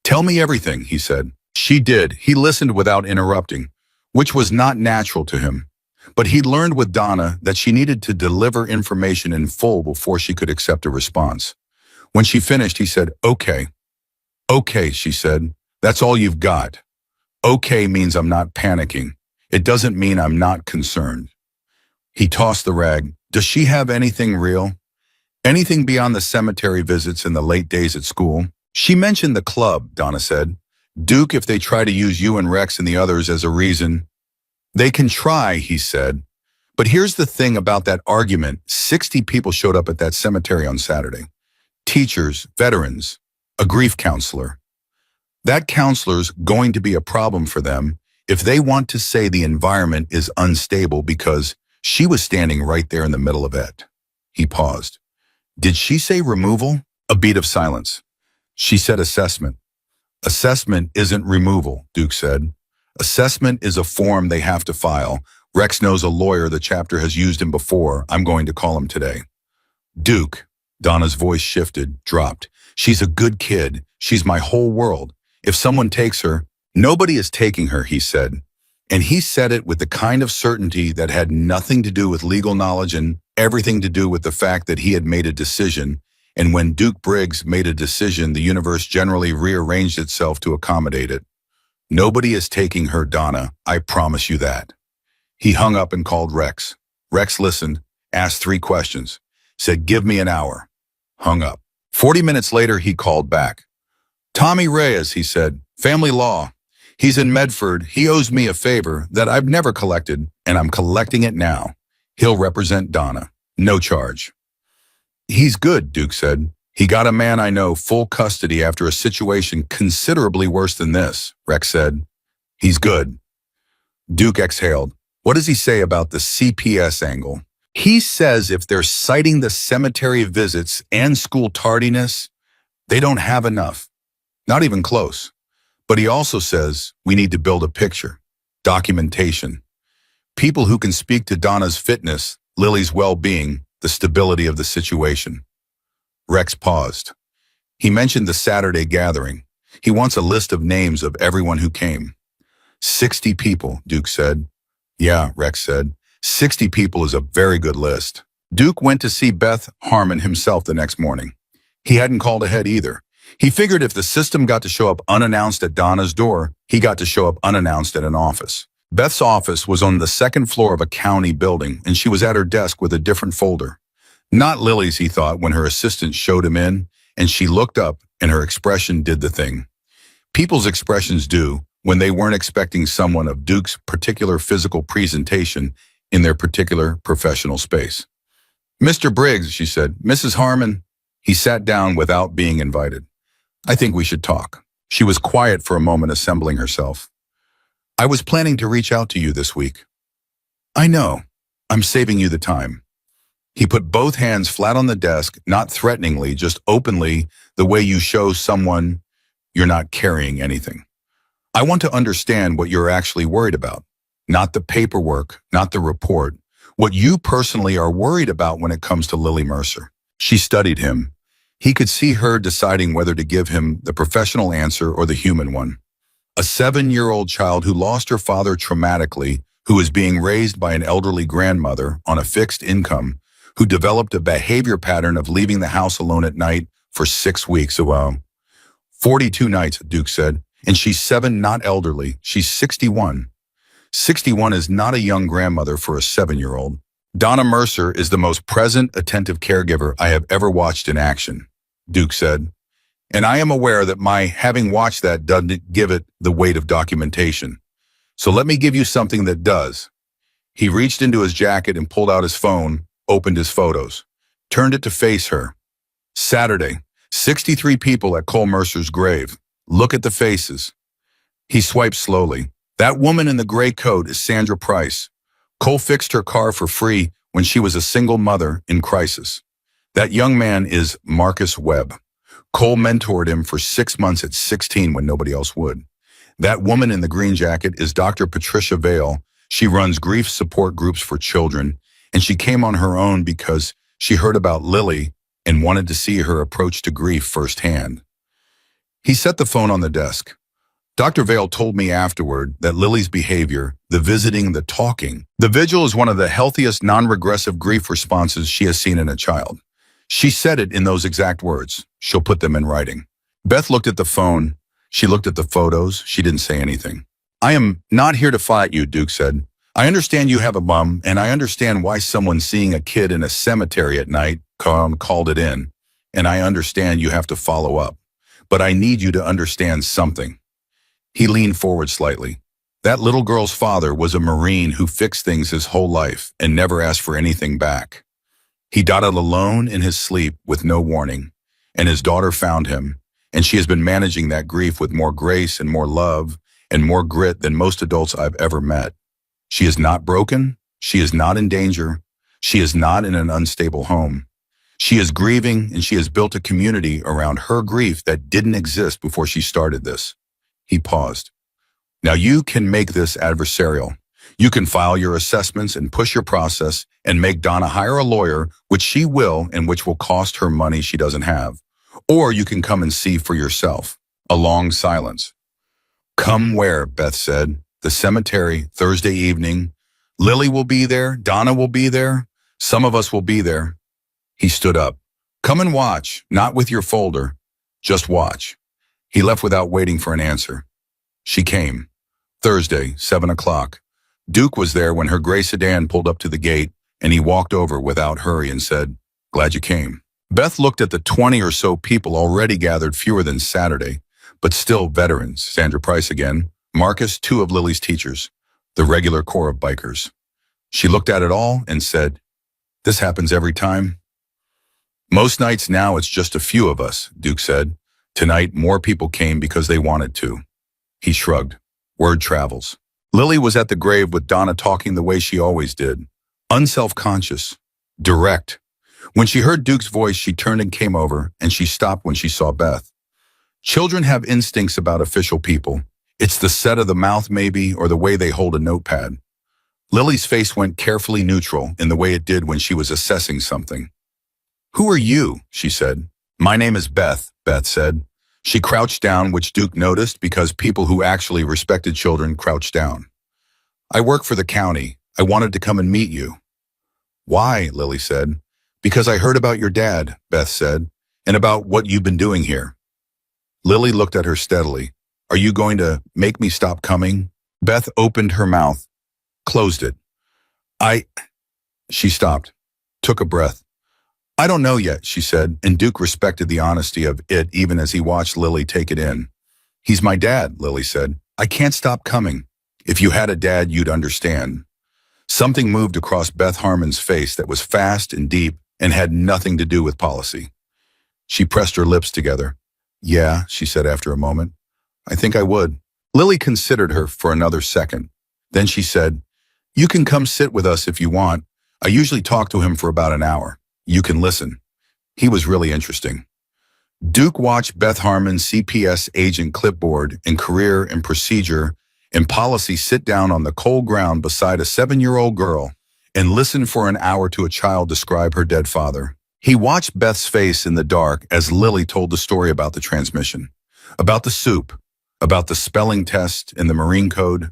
Tell me everything, he said. She did. He listened without interrupting, which was not natural to him. But he learned with Donna that she needed to deliver information in full before she could accept a response. When she finished, he said, Okay. Okay, she said. That's all you've got. Okay means I'm not panicking. It doesn't mean I'm not concerned. He tossed the rag. Does she have anything real? Anything beyond the cemetery visits and the late days at school? She mentioned the club, Donna said. Duke, if they try to use you and Rex and the others as a reason. They can try, he said. But here's the thing about that argument. 60 people showed up at that cemetery on Saturday. Teachers, veterans, a grief counselor. That counselor's going to be a problem for them if they want to say the environment is unstable because she was standing right there in the middle of it. He paused. Did she say removal? A beat of silence. She said assessment. Assessment isn't removal, Duke said. Assessment is a form they have to file. Rex knows a lawyer. The chapter has used him before. I'm going to call him today. Duke, Donna's voice shifted, dropped. She's a good kid. She's my whole world. If someone takes her, nobody is taking her, he said. And he said it with the kind of certainty that had nothing to do with legal knowledge and everything to do with the fact that he had made a decision. And when Duke Briggs made a decision, the universe generally rearranged itself to accommodate it. Nobody is taking her, Donna. I promise you that. He hung up and called Rex. Rex listened, asked 3 questions, said, give me an hour. Hung up. 40 minutes later, he called back. Tommy Reyes, he said, family law. He's in Medford. He owes me a favor that I've never collected, and I'm collecting it now. He'll represent Donna. No charge. He's good, Duke said. He got a man I know full custody after a situation considerably worse than this, Rex said. He's good. Duke exhaled. What does he say about the CPS angle? He says if they're citing the cemetery visits and school tardiness, they don't have enough. Not even close. But he also says we need to build a picture, documentation. People who can speak to Donna's fitness, Lily's well-being, the stability of the situation. Rex paused. He mentioned the Saturday gathering. He wants a list of names of everyone who came. 60 people, Duke said. Yeah, Rex said. 60 people is a very good list. Duke went to see Beth Harmon himself the next morning. He hadn't called ahead either. He figured if the system got to show up unannounced at Donna's door, he got to show up unannounced at an office. Beth's office was on the 2nd floor of a county building, and she was at her desk with a different folder. Not Lily's, he thought, when her assistant showed him in, and she looked up, and her expression did the thing. People's expressions do when they weren't expecting someone of Duke's particular physical presentation in their particular professional space. Mr. Briggs, she said. Mrs. Harmon. He sat down without being invited. I think we should talk. She was quiet for a moment, assembling herself. I was planning to reach out to you this week. I know. I'm saving you the time. He put both hands flat on the desk, not threateningly, just openly, the way you show someone you're not carrying anything. I want to understand what you're actually worried about. Not the paperwork, not the report. What you personally are worried about when it comes to Lily Mercer. She studied him. He could see her deciding whether to give him the professional answer or the human one. A 7-year-old child who lost her father traumatically, who is being raised by an elderly grandmother on a fixed income, who developed a behavior pattern of leaving the house alone at night for 6 weeks. Wow. 42 nights, Duke said. And she's 7, not elderly. She's 61. 61 is not a young grandmother for a 7-year-old. Donna Mercer is the most present, attentive caregiver I have ever watched in action, Duke said. And I am aware that my having watched that doesn't give it the weight of documentation. So let me give you something that does. He reached into his jacket and pulled out his phone, opened his photos, turned it to face her. Saturday, 63 people at Cole Mercer's grave. Look at the faces. He swiped slowly. That woman in the gray coat is Sandra Price. Cole fixed her car for free when she was a single mother in crisis. That young man is Marcus Webb. Cole mentored him for 6 months at 16 when nobody else would. That woman in the green jacket is Dr. Patricia Vale. She runs grief support groups for children, and she came on her own because she heard about Lily and wanted to see her approach to grief firsthand. He set the phone on the desk. Dr. Vale told me afterward that Lily's behavior, the visiting, the talking, the vigil is one of the healthiest non-regressive grief responses she has seen in a child. She said it in those exact words. She'll put them in writing. Beth looked at the phone. She looked at the photos. She didn't say anything. I am not here to fight you, Duke said. I understand you have a mom, and I understand why someone seeing a kid in a cemetery at night called it in, and I understand you have to follow up. But I need you to understand something. He leaned forward slightly. That little girl's father was a Marine who fixed things his whole life and never asked for anything back. He died alone in his sleep with no warning, and his daughter found him, and she has been managing that grief with more grace and more love and more grit than most adults I've ever met. She is not broken. She is not in danger. She is not in an unstable home. She is grieving, and she has built a community around her grief that didn't exist before she started this. He paused. Now you can make this adversarial. You can file your assessments and push your process and make Donna hire a lawyer, which she will and which will cost her money she doesn't have. Or you can come and see for yourself. A long silence. Come where, Beth said. The cemetery, Thursday evening. Lily will be there. Donna will be there. Some of us will be there. He stood up. Come and watch, not with your folder. Just watch. He left without waiting for an answer. She came. Thursday, 7 o'clock. Duke was there when her gray sedan pulled up to the gate, and he walked over without hurry and said, Glad you came. Beth looked at the 20 or so people already gathered, fewer than Saturday, but still veterans. Sandra Price again, Marcus, 2 of Lily's teachers, the regular core of bikers. She looked at it all and said, This happens every time. Most nights now it's just a few of us, Duke said. Tonight more people came because they wanted to. He shrugged. Word travels. Lily was at the grave with Donna talking the way she always did. Unself-conscious. Direct. When she heard Duke's voice, she turned and came over, and she stopped when she saw Beth. Children have instincts about official people. It's the set of the mouth maybe, or the way they hold a notepad. Lily's face went carefully neutral in the way it did when she was assessing something. Who are you? She said. My name is Beth, Beth said. She crouched down, which Duke noticed because people who actually respected children crouched down. I work for the county. I wanted to come and meet you. Why? Lily said. Because I heard about your dad, Beth said, and about what you've been doing here. Lily looked at her steadily. Are you going to make me stop coming? Beth opened her mouth, closed it. She stopped, took a breath. I don't know yet, she said, and Duke respected the honesty of it even as he watched Lily take it in. He's my dad, Lily said. I can't stop coming. If you had a dad, you'd understand. Something moved across Beth Harmon's face that was fast and deep and had nothing to do with policy. She pressed her lips together. Yeah, she said after a moment. I think I would. Lily considered her for another second. Then she said, You can come sit with us if you want. I usually talk to him for about an hour. You can listen. He was really interesting. Duke watched Beth Harmon's CPS agent clipboard and career and procedure and policy sit down on the cold ground beside a 7-year-old girl and listen for an hour to a child describe her dead father. He watched Beth's face in the dark as Lily told the story about the transmission, about the soup, about the spelling test and the Marine Code,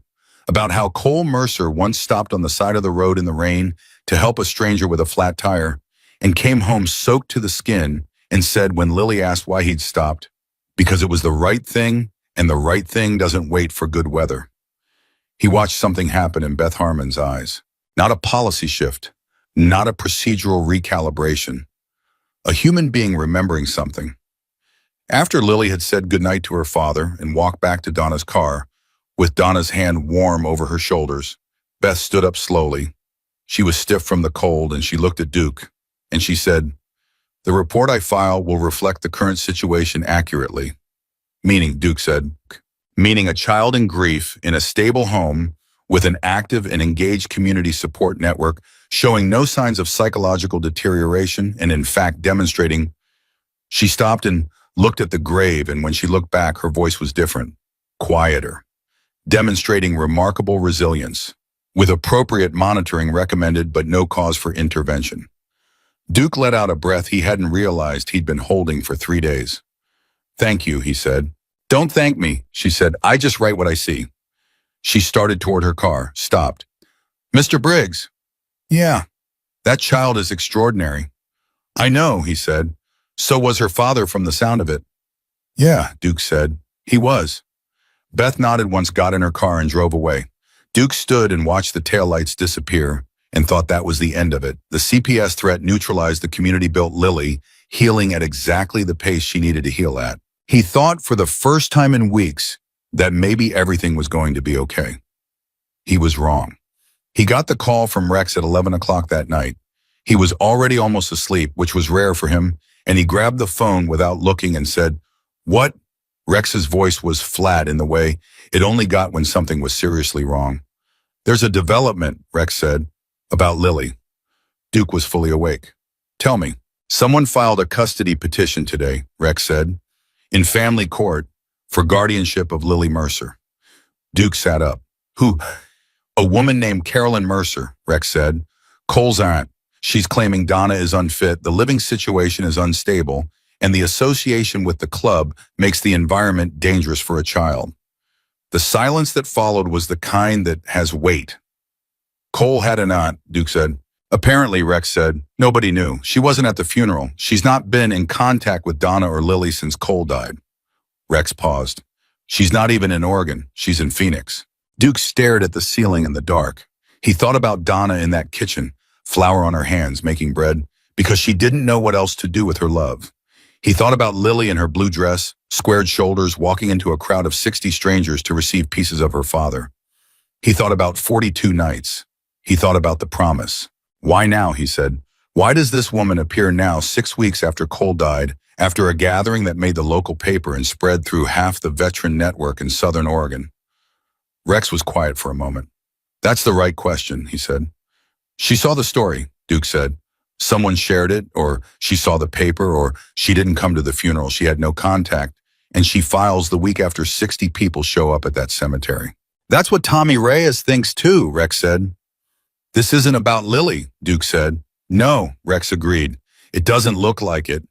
about how Cole Mercer once stopped on the side of the road in the rain to help a stranger with a flat tire, and came home soaked to the skin and said when Lily asked why he'd stopped, because it was the right thing and the right thing doesn't wait for good weather. He watched something happen in Beth Harmon's eyes. Not a policy shift, not a procedural recalibration, a human being remembering something. After Lily had said goodnight to her father and walked back to Donna's car, with Donna's hand warm over her shoulders, Beth stood up slowly. She was stiff from the cold and she looked at Duke, and she said, "The report I file will reflect the current situation accurately." Meaning, Duke said, meaning a child in grief in a stable home with an active and engaged community support network showing no signs of psychological deterioration and in fact demonstrating. She stopped and looked at the grave, and when she looked back, her voice was different, quieter, demonstrating remarkable resilience, with appropriate monitoring recommended but no cause for intervention. Duke let out a breath he hadn't realized he'd been holding for 3 days. "Thank you," he said. "Don't thank me," she said. "I just write what I see." She started toward her car, stopped. "Mr. Briggs." "Yeah, that child is extraordinary." "I know," he said. "So was her father from the sound of it." "Yeah," Duke said. "He was." Beth nodded once, got in her car and drove away. Duke stood and watched the taillights disappear and thought that was the end of it. The CPS threat neutralized the community-built Lily, healing at exactly the pace she needed to heal at. He thought for the first time in weeks that maybe everything was going to be okay. He was wrong. He got the call from Rex at 11 o'clock that night. He was already almost asleep, which was rare for him, and he grabbed the phone without looking and said, "What?" Rex's voice was flat in the way it only got when something was seriously wrong. "There's a development," Rex said, "about Lily." Duke was fully awake. "Tell me." "Someone filed a custody petition today," Rex said, "in family court for guardianship of Lily Mercer." Duke sat up. "Who?" "A woman named Carolyn Mercer," Rex said. "Cole's aunt. She's claiming Donna is unfit, the living situation is unstable, and the association with the club makes the environment dangerous for a child." The silence that followed was the kind that has weight. "Cole had an aunt," Duke said. "Apparently," Rex said. "Nobody knew. She wasn't at the funeral. She's not been in contact with Donna or Lily since Cole died." Rex paused. "She's not even in Oregon. She's in Phoenix." Duke stared at the ceiling in the dark. He thought about Donna in that kitchen, flour on her hands, making bread, because she didn't know what else to do with her love. He thought about Lily in her blue dress, squared shoulders, walking into a crowd of 60 strangers to receive pieces of her father. He thought about 42 nights. He thought about the promise. "Why now?" he said. "Why does this woman appear now, 6 weeks after Cole died, after a gathering that made the local paper and spread through half the veteran network in Southern Oregon?" Rex was quiet for a moment. "That's the right question," he said. "She saw the story," Duke said. "Someone shared it, or she saw the paper, or she didn't come to the funeral. She had no contact, and she files the week after 60 people show up at that cemetery." "That's what Tommy Reyes thinks too," Rex said. "This isn't about Lily," Duke said. "No," Rex agreed. "It doesn't look like it."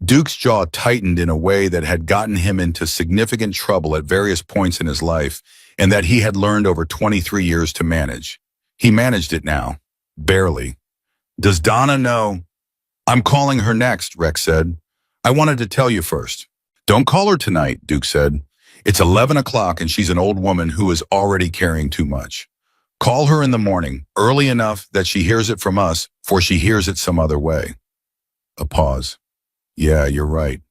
Duke's jaw tightened in a way that had gotten him into significant trouble at various points in his life, and that he had learned over 23 years to manage. He managed it now. Barely. "Does Donna know?" "I'm calling her next," Rex said. "I wanted to tell you first." "Don't call her tonight," Duke said. "It's 11 o'clock and she's an old woman who is already carrying too much. Call her in the morning, early enough that she hears it from us, for she hears it some other way." A pause. "Yeah, you're right."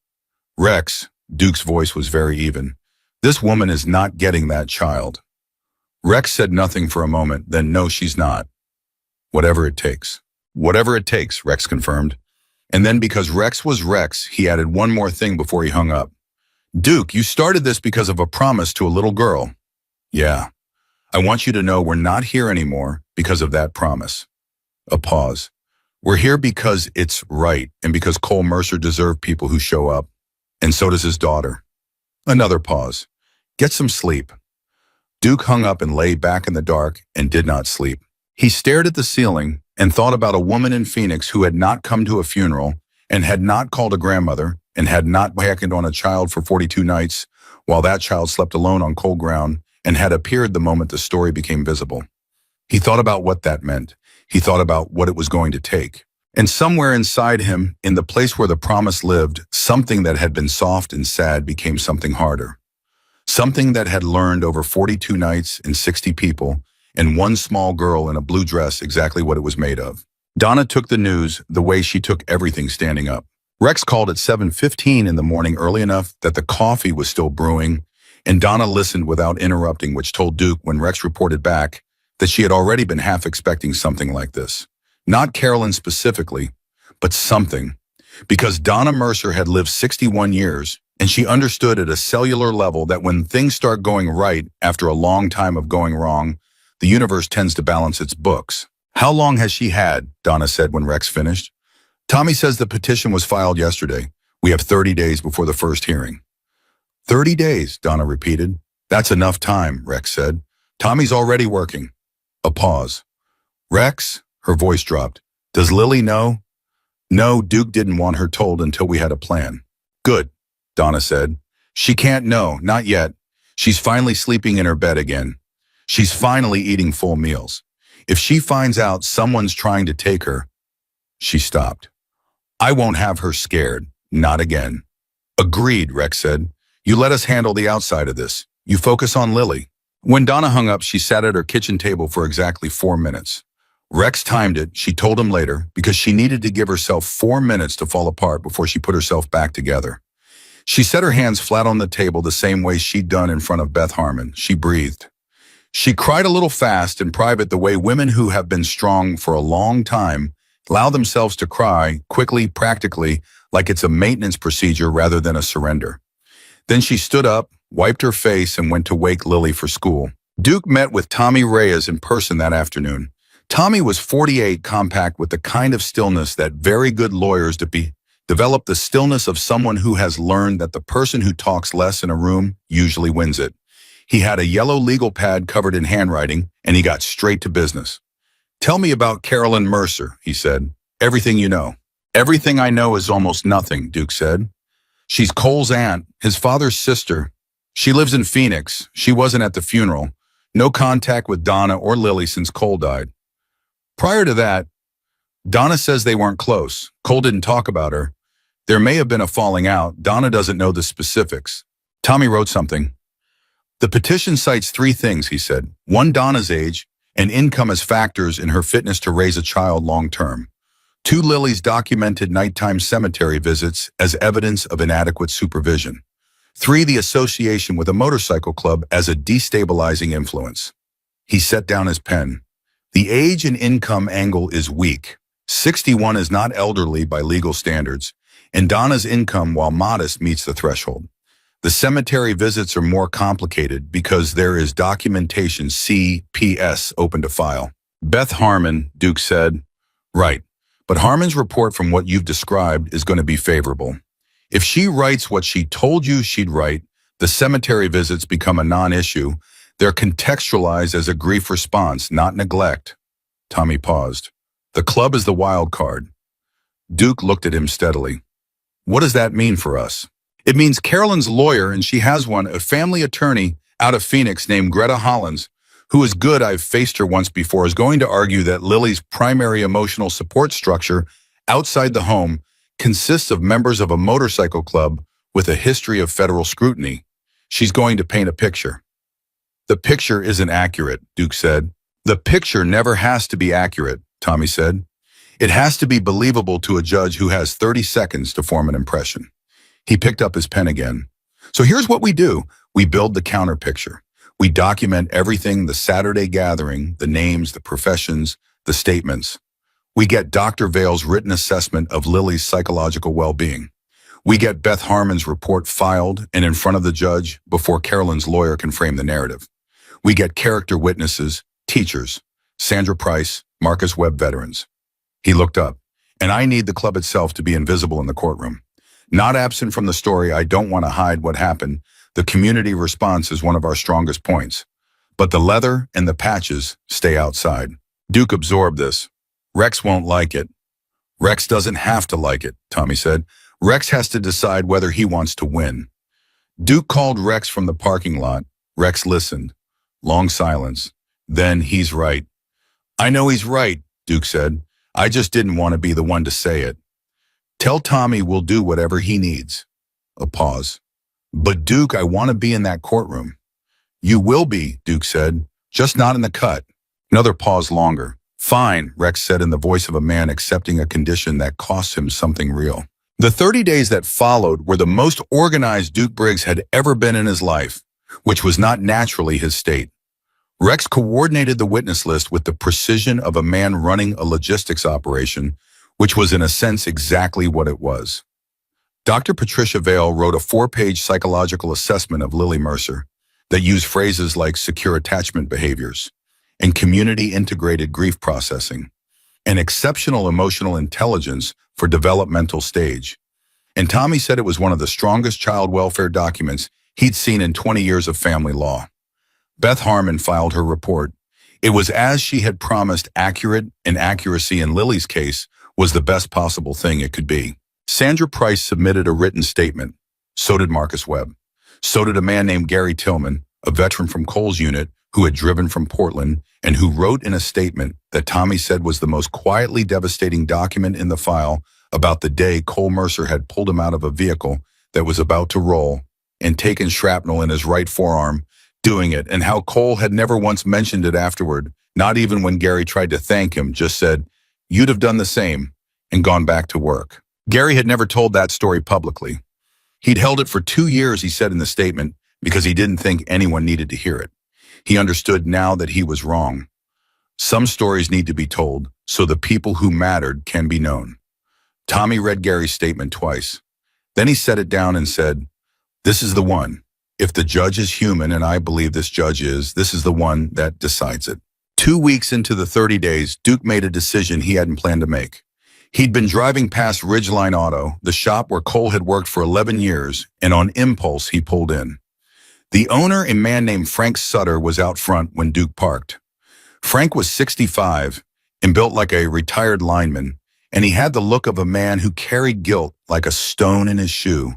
"Rex," Duke's voice was very even, "this woman is not getting that child." Rex said nothing for a moment, then, "No, she's not. Whatever it takes." "Whatever it takes," Rex confirmed. And then, because Rex was Rex, he added one more thing before he hung up. "Duke, you started this because of a promise to a little girl." "Yeah. I want you to know we're not here anymore because of that promise." A pause. "We're here because it's right, and because Cole Mercer deserved people who show up. And so does his daughter." Another pause. "Get some sleep." Duke hung up and lay back in the dark and did not sleep. He stared at the ceiling and thought about a woman in Phoenix who had not come to a funeral and had not called a grandmother and had not heckled on a child for 42 nights while that child slept alone on cold ground and had appeared the moment the story became visible. He thought about what that meant. He thought about what it was going to take. And somewhere inside him, in the place where the promise lived, something that had been soft and sad became something harder. Something that had learned over 42 nights and 60 people, and one small girl in a blue dress exactly what it was made of. Donna took the news the way she took everything standing up. Rex called at 7:15 in the morning, early enough that the coffee was still brewing, and Donna listened without interrupting, which told Duke when Rex reported back that she had already been half expecting something like this. Not Carolyn specifically, but something. Because Donna Mercer had lived 61 years, and she understood at a cellular level that when things start going right after a long time of going wrong, the universe tends to balance its books. How long has she had? Donna said when Rex finished. Tommy says the petition was filed yesterday. We have 30 days before the first hearing. 30 days, Donna repeated. That's enough time, Rex said. Tommy's already working. A pause. Rex? Her voice dropped. Does Lily know? No, Duke didn't want her told until we had a plan. Good, Donna said. She can't know, not yet. She's finally sleeping in her bed again. She's finally eating full meals. If she finds out someone's trying to take her, she stopped. I won't have her scared, not again. Agreed, Rex said. You let us handle the outside of this. You focus on Lily. When Donna hung up, she sat at her kitchen table for exactly 4 minutes. Rex timed it, she told him later, because she needed to give herself 4 minutes to fall apart before she put herself back together. She set her hands flat on the table the same way she'd done in front of Beth Harmon. She breathed. She cried a little fast in private the way women who have been strong for a long time allow themselves to cry, quickly, practically, like it's a maintenance procedure rather than a surrender. Then she stood up, wiped her face, and went to wake Lily for school. Duke met with Tommy Reyes in person that afternoon. Tommy was 48, compact with the kind of stillness that very good lawyers develop, the stillness of someone who has learned that the person who talks less in a room usually wins it. He had a yellow legal pad covered in handwriting, and he got straight to business. Tell me about Carolyn Mercer, he said. Everything you know. Everything I know is almost nothing, Duke said. She's Cole's aunt, his father's sister. She lives in Phoenix. She wasn't at the funeral. No contact with Donna or Lily since Cole died. Prior to that, Donna says they weren't close. Cole didn't talk about her. There may have been a falling out. Donna doesn't know the specifics. Tommy wrote something. The petition cites 3 things, he said. 1, Donna's age, and income as factors in her fitness to raise a child long term. 2, Lily's documented nighttime cemetery visits as evidence of inadequate supervision. 3, the association with a motorcycle club as a destabilizing influence. He set down his pen. The age and income angle is weak. 61 is not elderly by legal standards, and Donna's income, while modest, meets the threshold. The cemetery visits are more complicated because there is documentation CPS open to file. Beth Harmon, Duke said. Right, but Harmon's report from what you've described is going to be favorable. If she writes what she told you she'd write, the cemetery visits become a non-issue. They're contextualized as a grief response, not neglect. Tommy paused. The club is the wild card. Duke looked at him steadily. What does that mean for us? It means Carolyn's lawyer, and she has one, a family attorney out of Phoenix named Greta Hollins, who is good, I've faced her once before, is going to argue that Lily's primary emotional support structure outside the home consists of members of a motorcycle club with a history of federal scrutiny. She's going to paint a picture. The picture isn't accurate, Duke said. The picture never has to be accurate, Tommy said. It has to be believable to a judge who has 30 seconds to form an impression. He picked up his pen again. So here's what we do. We build the counter picture. We document everything, the Saturday gathering, the names, the professions, the statements. We get Dr. Vale's written assessment of Lily's psychological well-being. We get Beth Harmon's report filed and in front of the judge before Carolyn's lawyer can frame the narrative. We get character witnesses, teachers, Sandra Price, Marcus Webb veterans. He looked up. And I need the club itself to be invisible in the courtroom. Not absent from the story, I don't want to hide what happened. The community response is one of our strongest points. But the leather and the patches stay outside. Duke absorbed this. Rex won't like it. Rex doesn't have to like it, Tommy said. Rex has to decide whether he wants to win. Duke called Rex from the parking lot. Rex listened. Long silence. Then, he's right. I know he's right, Duke said. I just didn't want to be the one to say it. Tell Tommy we'll do whatever he needs. A pause. But Duke, I want to be in that courtroom. You will be, Duke said, just not in the cut. Another pause longer. Fine, Rex said in the voice of a man accepting a condition that cost him something real. The 30 days that followed were the most organized Duke Briggs had ever been in his life, which was not naturally his state. Rex coordinated the witness list with the precision of a man running a logistics operation, which was in a sense exactly what it was. Dr. Patricia Vale wrote a 4-page psychological assessment of Lily Mercer that used phrases like secure attachment behaviors and community-integrated grief processing and exceptional emotional intelligence for developmental stage. And Tommy said it was one of the strongest child welfare documents he'd seen in 20 years of family law. Beth Harmon filed her report. It was as she had promised, accurate, and accuracy in Lily's case was the best possible thing it could be. Sandra Price submitted a written statement. So did Marcus Webb. So did a man named Gary Tillman, a veteran from Cole's unit who had driven from Portland and who wrote in a statement that Tommy said was the most quietly devastating document in the file about the day Cole Mercer had pulled him out of a vehicle that was about to roll and taken shrapnel in his right forearm, doing it, and how Cole had never once mentioned it afterward, not even when Gary tried to thank him, just said, "You'd have done the same," and gone back to work. Gary had never told that story publicly. He'd held it for 2 years, he said in the statement, because he didn't think anyone needed to hear it. He understood now that he was wrong. Some stories need to be told so the people who mattered can be known. Tommy read Gary's statement twice. Then he set it down and said, "This is the one. If the judge is human, and I believe this judge is, this is the one that decides it." 2 weeks into the 30 days, Duke made a decision he hadn't planned to make. He'd been driving past Ridgeline Auto, the shop where Cole had worked for 11 years, and on impulse, he pulled in. The owner, a man named Frank Sutter, was out front when Duke parked. Frank was 65 and built like a retired lineman, and he had the look of a man who carried guilt like a stone in his shoe,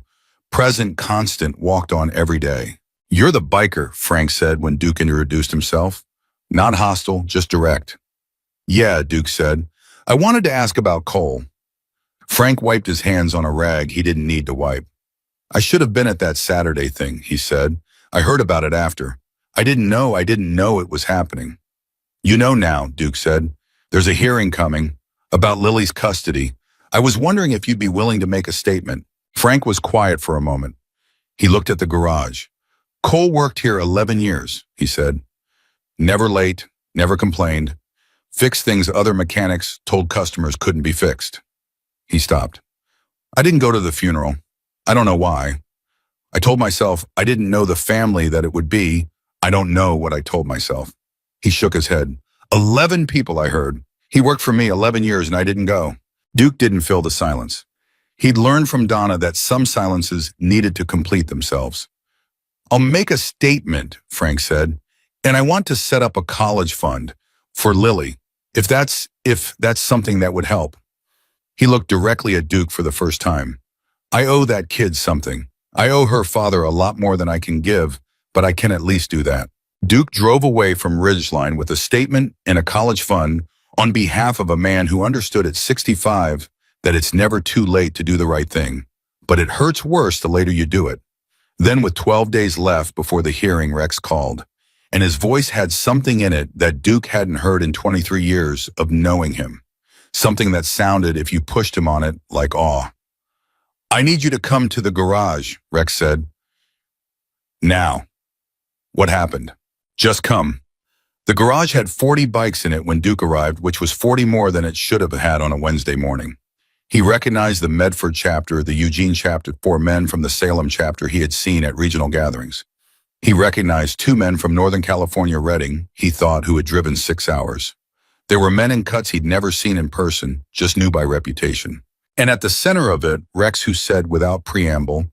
present, constant, walked on every day. "You're the biker," Frank said when Duke introduced himself. Not hostile, just direct. "Yeah," Duke said. "I wanted to ask about Cole." Frank wiped his hands on a rag he didn't need to wipe. "I should have been at that Saturday thing," he said. "I heard about it after. I didn't know it was happening." "You know now," Duke said. "There's a hearing coming about Lily's custody. I was wondering if you'd be willing to make a statement." Frank was quiet for a moment. He looked at the garage. "Cole worked here 11 years, he said. Never late, never complained. Fixed things other mechanics told customers couldn't be fixed." He stopped. "I didn't go to the funeral. I don't know why. I told myself I didn't know the family that it would be. I don't know what I told myself." He shook his head. 11 people, I heard. He worked for me 11 years and I didn't go." Duke didn't fill the silence. He'd learned from Donna that some silences needed to complete themselves. "I'll make a statement," Frank said, "and I want to set up a college fund for Lily, if that's something that would help." He looked directly at Duke for the first time. "I owe that kid something. I owe her father a lot more than I can give, but I can at least do that." Duke drove away from Ridgeline with a statement and a college fund on behalf of a man who understood at 65 that it's never too late to do the right thing, but it hurts worse the later you do it. Then with 12 days left before the hearing, Rex called, and his voice had something in it that Duke hadn't heard in 23 years of knowing him. Something that sounded, if you pushed him on it, like awe. "I need you to come to the garage," Rex said. "Now." "What happened?" "Just come." The garage had 40 bikes in it when Duke arrived, which was 40 more than it should have had on a Wednesday morning. He recognized the Medford chapter, the Eugene chapter, 4 men from the Salem chapter he had seen at regional gatherings. He recognized 2 men from Northern California Redding, he thought, who had driven 6 hours. There were men in cuts he'd never seen in person, just knew by reputation. And at the center of it, Rex, who said without preamble,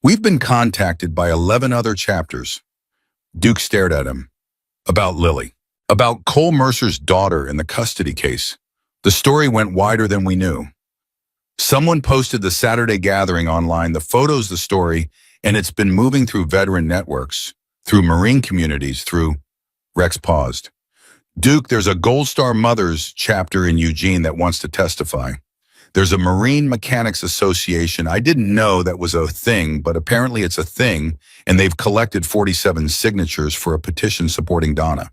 "We've been contacted by 11 other chapters." Duke stared at him. "About Lily. About Cole Mercer's daughter in the custody case. The story went wider than we knew. Someone posted the Saturday gathering online, the photos, the story, and it's been moving through veteran networks, through Marine communities, through..." Rex paused. Duke, there's a Gold Star Mothers chapter in Eugene that wants to testify. There's a Marine Mechanics Association. I didn't know that was a thing, but apparently it's a thing, and they've collected 47 signatures for a petition supporting Donna.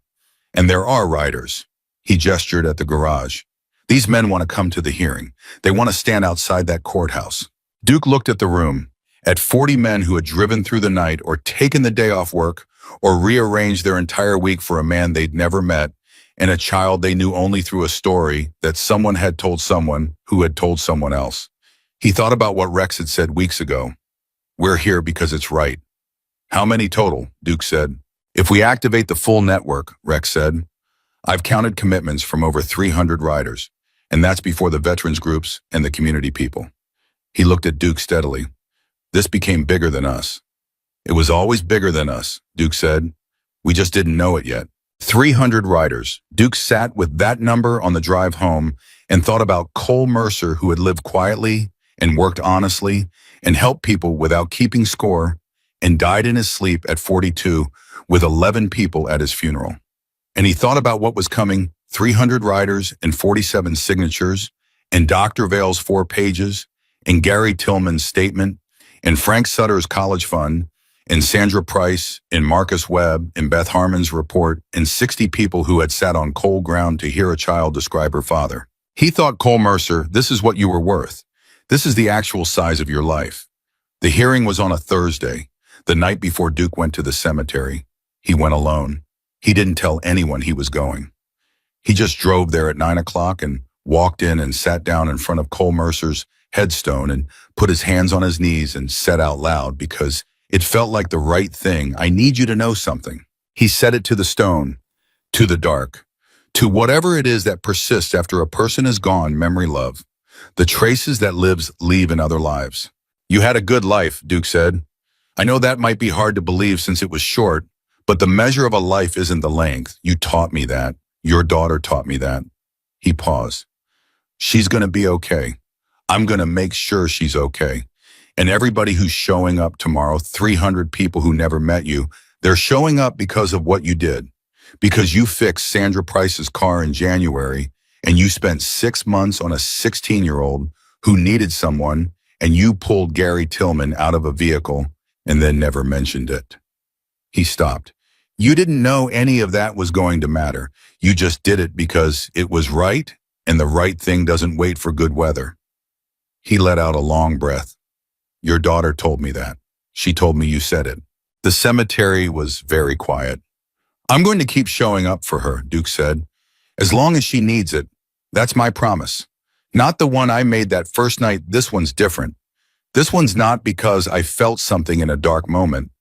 And there are riders. He gestured at the garage. These men want to come to the hearing. They want to stand outside that courthouse. Duke looked at the room, at 40 men who had driven through the night or taken the day off work or rearranged their entire week for a man they'd never met and a child they knew only through a story that someone had told someone who had told someone else. He thought about what Rex had said weeks ago. We're here because it's right. How many total? Duke said. If we activate the full network, Rex said. I've counted commitments from over 300 riders, and that's before the veterans groups and the community people. He looked at Duke steadily. This became bigger than us. It was always bigger than us, Duke said. We just didn't know it yet. 300 riders. Duke sat with that number on the drive home and thought about Cole Mercer, who had lived quietly and worked honestly and helped people without keeping score and died in his sleep at 42 with 11 people at his funeral. And he thought about what was coming, 300 riders and 47 signatures, and Dr. Vale's 4 pages, and Gary Tillman's statement, and Frank Sutter's college fund, and Sandra Price, and Marcus Webb, and Beth Harmon's report, and 60 people who had sat on cold ground to hear a child describe her father. He thought, Cole Mercer, this is what you were worth. This is the actual size of your life. The hearing was on a Thursday, the night before Duke went to the cemetery. He went alone. He didn't tell anyone he was going. He just drove there at 9 o'clock and walked in and sat down in front of Cole Mercer's headstone and put his hands on his knees and said out loud, because it felt like the right thing, I need you to know something. He said it to the stone, to the dark, to whatever it is that persists after a person is gone, memory love, the traces that lives leave in other lives. You had a good life, Duke said. I know that might be hard to believe since it was short, but the measure of a life isn't the length. You taught me that. Your daughter taught me that. He paused. She's going to be okay. I'm going to make sure she's okay. And everybody who's showing up tomorrow, 300 people who never met you, they're showing up because of what you did. Because you fixed Sandra Price's car in January, and you spent 6 months on a 16-year-old who needed someone, and you pulled Gary Tillman out of a vehicle and then never mentioned it. He stopped. You didn't know any of that was going to matter. You just did it because it was right, and the right thing doesn't wait for good weather. He let out a long breath. Your daughter told me that. She told me you said it. The cemetery was very quiet. I'm going to keep showing up for her, Duke said. As long as she needs it. That's my promise. Not the one I made that first night. This one's different. This one's not because I felt something in a dark moment.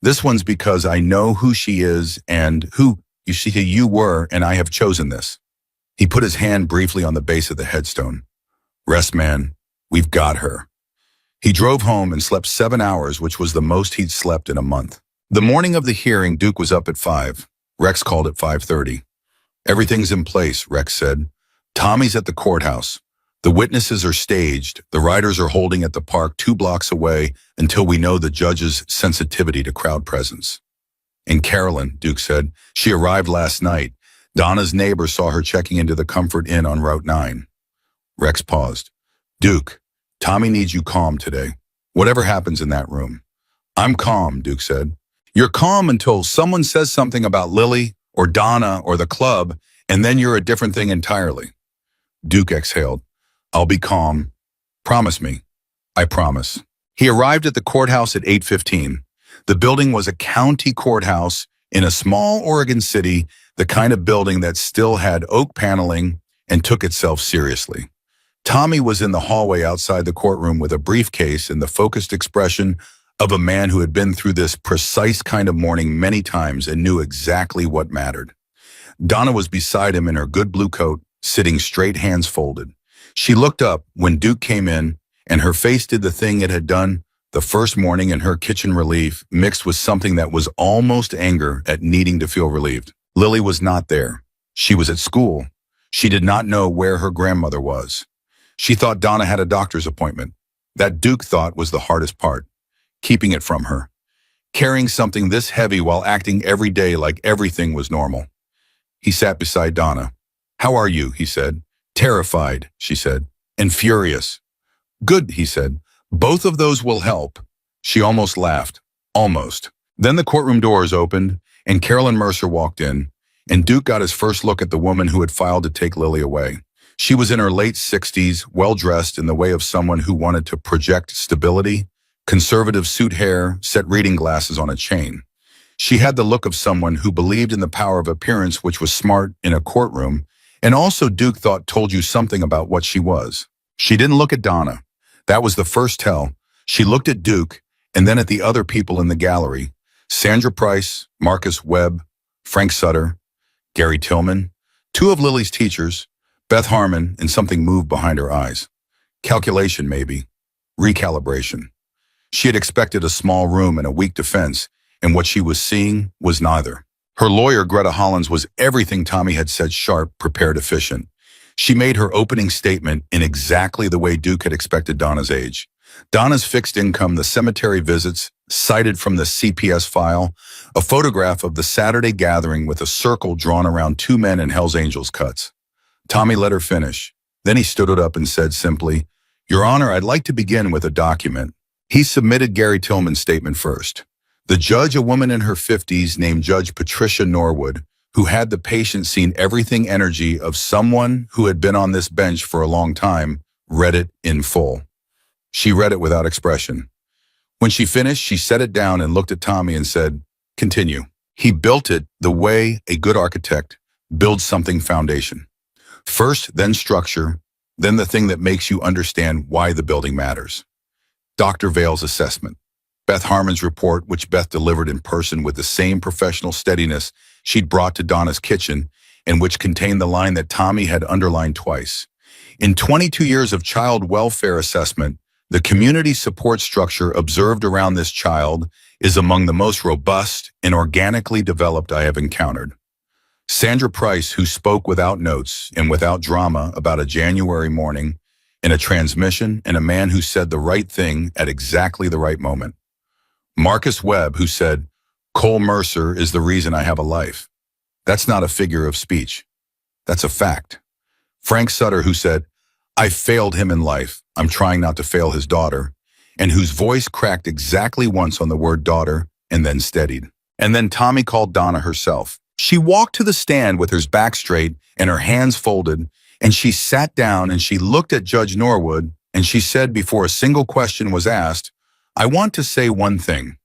This one's because I know who she is and who you were, and I have chosen this. He put his hand briefly on the base of the headstone. Rest, man. We've got her. He drove home and slept 7 hours, which was the most he'd slept in a month. The morning of the hearing, Duke was up at 5. Rex called at 5:30. Everything's in place, Rex said. Tommy's at the courthouse. The witnesses are staged. The riders are holding at the park 2 blocks away until we know the judge's sensitivity to crowd presence. And Carolyn, Duke said, she arrived last night. Donna's neighbor saw her checking into the Comfort Inn on Route 9. Rex paused. Duke, Tommy needs you calm today. Whatever happens in that room. I'm calm, Duke said. You're calm until someone says something about Lily or Donna or the club, and then you're a different thing entirely. Duke exhaled. I'll be calm. Promise me. I promise. He arrived at the courthouse at 8:15. The building was a county courthouse in a small Oregon city, the kind of building that still had oak paneling and took itself seriously. Tommy was in the hallway outside the courtroom with a briefcase and the focused expression of a man who had been through this precise kind of morning many times and knew exactly what mattered. Donna was beside him in her good blue coat, sitting straight, hands folded. She looked up when Duke came in, and her face did the thing it had done the first morning in her kitchen relief, mixed with something that was almost anger at needing to feel relieved. Lily was not there. She was at school. She did not know where her grandmother was. She thought Donna had a doctor's appointment. That Duke thought was the hardest part, keeping it from her, carrying something this heavy while acting every day like everything was normal. He sat beside Donna. "How are you?" he said. "Terrified," she said. "And furious." "Good," he said. "Both of those will help." She almost laughed. Almost. Then the courtroom doors opened, and Carolyn Mercer walked in, and Duke got his first look at the woman who had filed to take Lily away. She was in her late 60s, well-dressed in the way of someone who wanted to project stability, conservative suit hair, set reading glasses on a chain. She had the look of someone who believed in the power of appearance, which was smart in a courtroom, and also Duke thought told you something about what she was. She didn't look at Donna. That was the first tell. She looked at Duke, and then at the other people in the gallery. Sandra Price, Marcus Webb, Frank Sutter, Gary Tillman, two of Lily's teachers, Beth Harmon, and something moved behind her eyes. Calculation, maybe. Recalibration. She had expected a small room and a weak defense, and what she was seeing was neither. Her lawyer, Greta Hollins, was everything Tommy had said: sharp, prepared, efficient. She made her opening statement in exactly the way Duke had expected Donna's age. Donna's fixed income, the cemetery visits, cited from the CPS file, a photograph of the Saturday gathering with a circle drawn around two men in Hell's Angels cuts. Tommy let her finish. Then he stood up and said simply, "Your Honor, I'd like to begin with a document." He submitted Gary Tillman's statement first. The judge, a woman in her 50s named Judge Patricia Norwood, who had the patient seen everything energy of someone who had been on this bench for a long time, read it in full. She read it without expression. When she finished, she set it down and looked at Tommy and said, "Continue." He built it the way a good architect builds something: foundation. First, then structure, then the thing that makes you understand why the building matters. Dr. Vale's assessment. Beth Harmon's report, which Beth delivered in person with the same professional steadiness she'd brought to Donna's kitchen, and which contained the line that Tommy had underlined twice. In 22 years of child welfare assessment, the community support structure observed around this child is among the most robust and organically developed I have encountered. Sandra Price, who spoke without notes and without drama about a January morning, in a transmission, and a man who said the right thing at exactly the right moment. Marcus Webb, who said, "Cole Mercer is the reason I have a life." That's not a figure of speech. That's a fact. Frank Sutter, who said, "I failed him in life. I'm trying not to fail his daughter," and whose voice cracked exactly once on the word daughter and then steadied. And then Tommy called Donna herself. She walked to the stand with her back straight and her hands folded, and she sat down and she looked at Judge Norwood, and she said before a single question was asked, "I want to say one thing.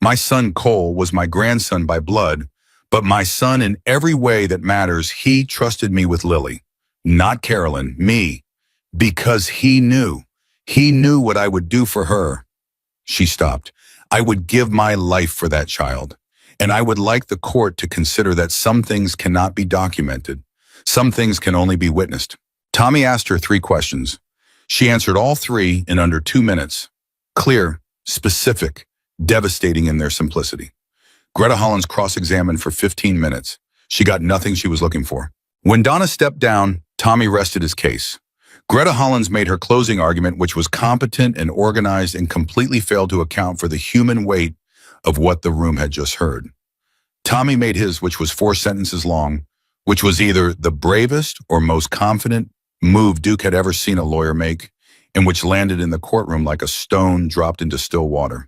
My son Cole was my grandson by blood, but my son in every way that matters. He trusted me with Lily, not Carolyn, me, because he knew what I would do for her." She stopped. "I would give my life for that child. And I would like the court to consider that some things cannot be documented. Some things can only be witnessed." Tommy asked her 3 questions. She answered all 3 in under 2 minutes. Clear, specific, devastating in their simplicity. Greta Hollins cross-examined for 15 minutes. She got nothing she was looking for. When Donna stepped down, Tommy rested his case. Greta Hollins made her closing argument, which was competent and organized and completely failed to account for the human weight of what the room had just heard. Tommy made his, which was 4 sentences long, which was either the bravest or most confident move Duke had ever seen a lawyer make, and which landed in the courtroom like a stone dropped into still water.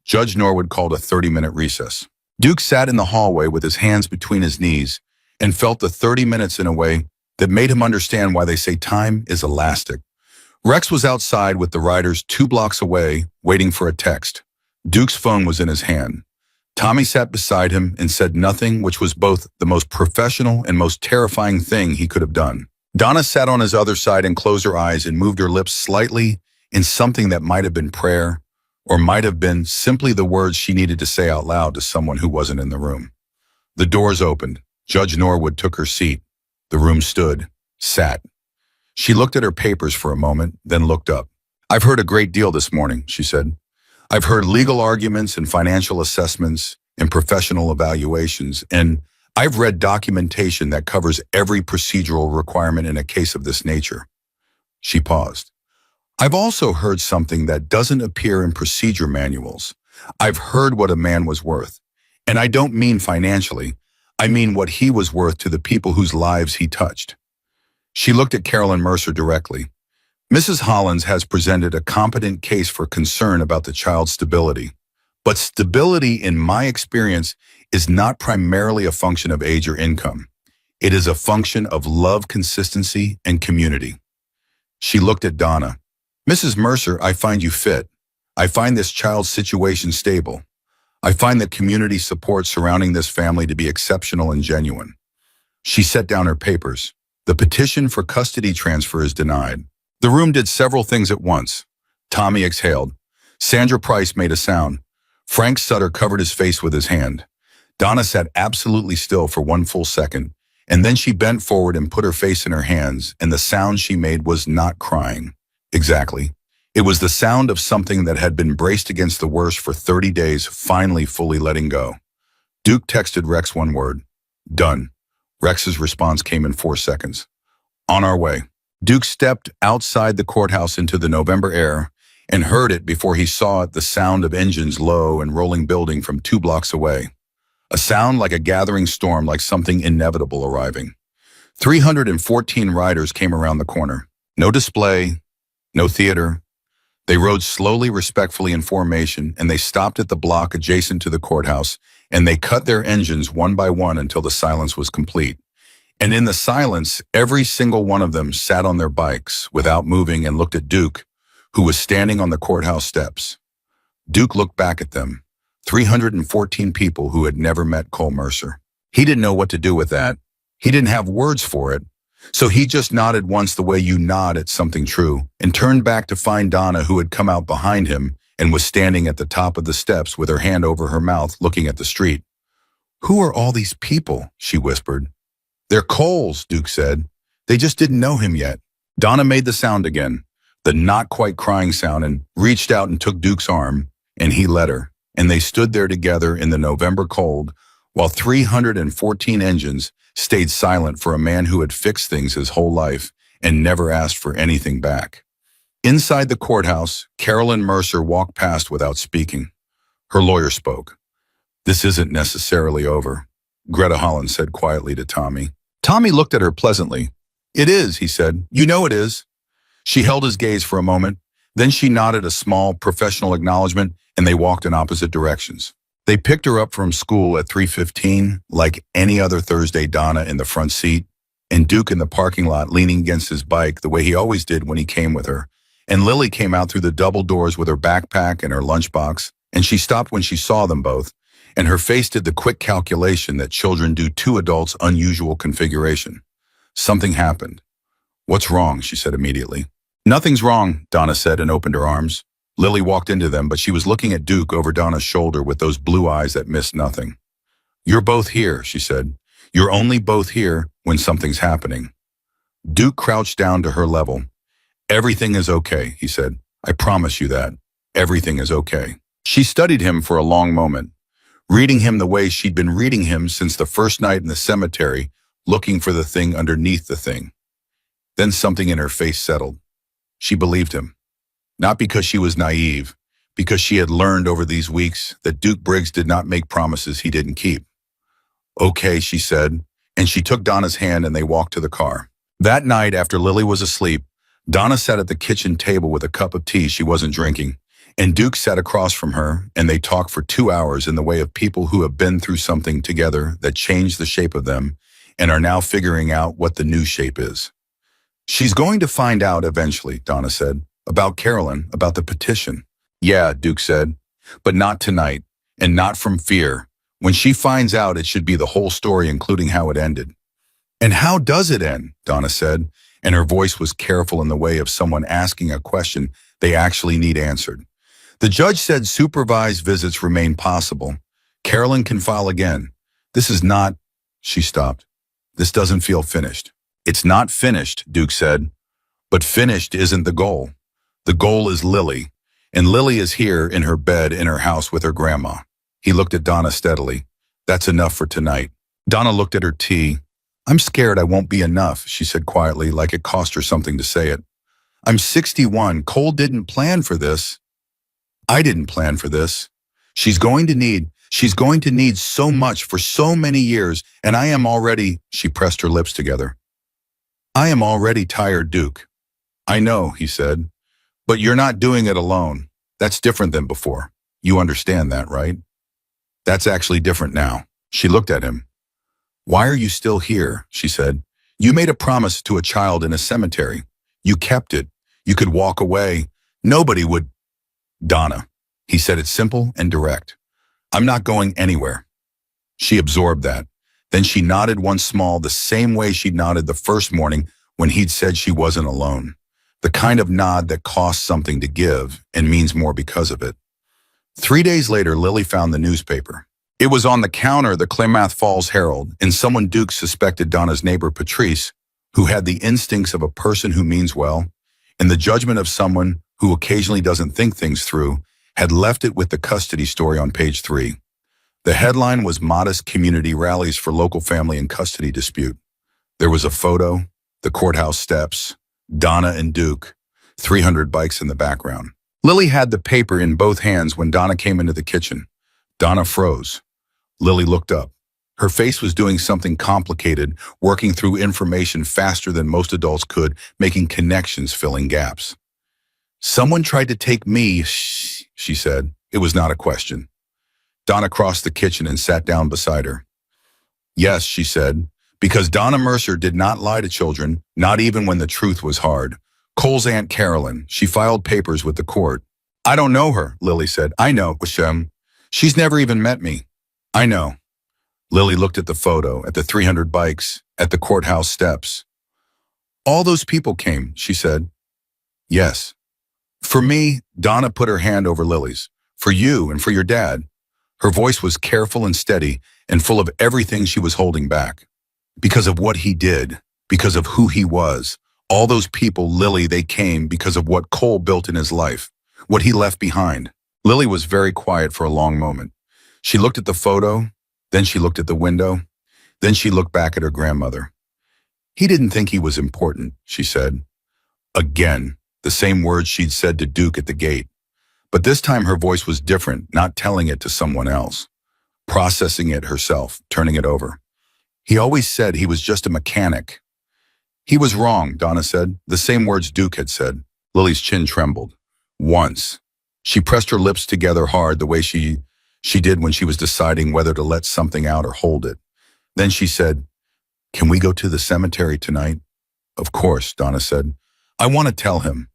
Judge Norwood called a 30-minute recess. Duke sat in the hallway with his hands between his knees and felt the 30 minutes in a way that made him understand why they say time is elastic. Rex was outside with the riders 2 blocks away, waiting for a text. Duke's phone was in his hand. Tommy sat beside him and said nothing, which was both the most professional and most terrifying thing he could have done. Donna sat on his other side and closed her eyes and moved her lips slightly in something that might have been prayer, or might have been simply the words she needed to say out loud to someone who wasn't in the room. The doors opened. Judge Norwood took her seat. The room stood, sat. She looked at her papers for a moment, then looked up. "I've heard a great deal this morning," she said. "I've heard legal arguments and financial assessments and professional evaluations, and I've read documentation that covers every procedural requirement in a case of this nature." She paused. "I've also heard something that doesn't appear in procedure manuals. I've heard what a man was worth. And I don't mean financially. I mean what he was worth to the people whose lives he touched. She looked at Carolyn Mercer directly. Mrs. Hollins has presented a competent case for concern about the child's stability. But stability, in my experience, is not primarily a function of age or income. It is a function of love, consistency, and community. She looked at Donna. Mrs. Mercer, I find you fit. I find this child's situation stable. I find the community support surrounding this family to be exceptional and genuine. She set down her papers. The petition for custody transfer is denied. The room did several things at once. Tommy exhaled. Sandra Price made a sound. Frank Sutter covered his face with his hand. Donna sat absolutely still for one full second, and then she bent forward and put her face in her hands, and the sound she made was not crying. Exactly. It was the sound of something that had been braced against the worst for 30 days, finally fully letting go. Duke texted Rex one word. Done. Rex's response came in 4 seconds. On our way. Duke stepped outside the courthouse into the November air and heard it before he saw it, the sound of engines low and rolling building from 2 blocks away. A sound like a gathering storm, like something inevitable arriving. 314 riders came around the corner. No display, no theater. They rode slowly, respectfully in formation, and they stopped at the block adjacent to the courthouse, and they cut their engines one by one until the silence was complete. And in the silence, every single one of them sat on their bikes without moving and looked at Duke, who was standing on the courthouse steps. Duke looked back at them, 314 people who had never met Cole Mercer. He didn't know what to do with that. He didn't have words for it. So he just nodded once the way you nod at something true, and turned back to find Donna, who had come out behind him and was standing at the top of the steps with her hand over her mouth looking at the street. Who are all these people? She whispered. They're Cole's, Duke said. They just didn't know him yet. Donna made the sound again, the not quite crying sound, and reached out and took Duke's arm, and he let her. And they stood there together in the November cold, while 314 engines stayed silent for a man who had fixed things his whole life and never asked for anything back. Inside the courthouse, Carolyn Mercer walked past without speaking. Her lawyer spoke. This isn't necessarily over, Greta Hollins said quietly to Tommy. Tommy looked at her pleasantly. It is, he said. You know it is. She held his gaze for a moment. Then she nodded a small, professional acknowledgement, and they walked in opposite directions. They picked her up from school at 3:15, like any other Thursday, Donna in the front seat, and Duke in the parking lot leaning against his bike the way he always did when he came with her. And Lily came out through the double doors with her backpack and her lunchbox, and she stopped when she saw them both, and her face did the quick calculation that children do to adults' unusual configuration. Something happened. What's wrong? She said immediately. Nothing's wrong, Donna said and opened her arms. Lily walked into them, but she was looking at Duke over Donna's shoulder with those blue eyes that missed nothing. You're both here, she said. You're only both here when something's happening. Duke crouched down to her level. Everything is okay, he said. I promise you that. Everything is okay. She studied him for a long moment, reading him the way she'd been reading him since the first night in the cemetery, looking for the thing underneath the thing. Then something in her face settled. She believed him. Not because she was naive, because she had learned over these weeks that Duke Briggs did not make promises he didn't keep. Okay, she said, and she took Donna's hand and they walked to the car. That night, after Lily was asleep, Donna sat at the kitchen table with a cup of tea she wasn't drinking, and Duke sat across from her, and they talked for 2 hours in the way of people who have been through something together that changed the shape of them and are now figuring out what the new shape is. She's going to find out eventually, Donna said. About Carolyn, about the petition. Yeah, Duke said, but not tonight, and not from fear. When she finds out, it should be the whole story, including how it ended. And how does it end? Donna said, and her voice was careful in the way of someone asking a question they actually need answered. The judge said supervised visits remain possible. Carolyn can file again. This is not, she stopped. This doesn't feel finished. It's not finished, Duke said, but finished isn't the goal. The goal is Lily, and Lily is here in her bed in her house with her grandma. He looked at Donna steadily. That's enough for tonight. Donna looked at her tea. I'm scared I won't be enough, she said quietly, like it cost her something to say it. I'm 61. Cole didn't plan for this. I didn't plan for this. She's going to need She's going to need so much for so many years, and I am already, she pressed her lips together. I am already tired, Duke. I know, he said, but you're not doing it alone. That's different than before. You understand that, right? That's actually different now. She looked at him. Why are you still here? She said. You made a promise to a child in a cemetery. You kept it. You could walk away. Nobody would. Donna. He said it simple and direct. I'm not going anywhere. She absorbed that. Then she nodded once small, the same way she'd nodded the first morning when he'd said she wasn't alone. The kind of nod that costs something to give and means more because of it. 3 days later, Lily found the newspaper. It was on the counter, the Klamath Falls Herald, and someone Duke suspected Donna's neighbor Patrice, who had the instincts of a person who means well, and the judgment of someone who occasionally doesn't think things through, had left it with the custody story on page 3. The headline was Modest Community Rallies for Local Family and Custody Dispute. There was a photo, the courthouse steps, Donna and Duke, 300 bikes in the background. Lily had the paper in both hands when Donna came into the kitchen. Donna froze. Lily looked up. Her face was doing something complicated, working through information faster than most adults could, making connections, filling gaps. Someone tried to take me, she said. It was not a question. Donna crossed the kitchen and sat down beside her. Yes, she said, because Donna Mercer did not lie to children, not even when the truth was hard. Cole's Aunt Carolyn, she filed papers with the court. I don't know her, Lily said. I know, Hashem. She's never even met me. I know. Lily looked at the photo, at the 300 bikes, at the courthouse steps. All those people came, she said. Yes. For me, Donna put her hand over Lily's. For you and for your dad. Her voice was careful and steady and full of everything she was holding back. Because of what he did, because of who he was. All those people, Lily, they came because of what Cole built in his life, what he left behind. Lily was very quiet for a long moment. She looked at the photo, then she looked at the window, then she looked back at her grandmother. He didn't think he was important, she said. Again, the same words she'd said to Duke at the gate. But this time her voice was different, not telling it to someone else. Processing it herself, turning it over. He always said he was just a mechanic. He was wrong, Donna said, the same words Duke had said. Lily's chin trembled. Once. She pressed her lips together hard the way she did when she was deciding whether to let something out or hold it. Then she said, Can we go to the cemetery tonight? Of course, Donna said. I want to tell him.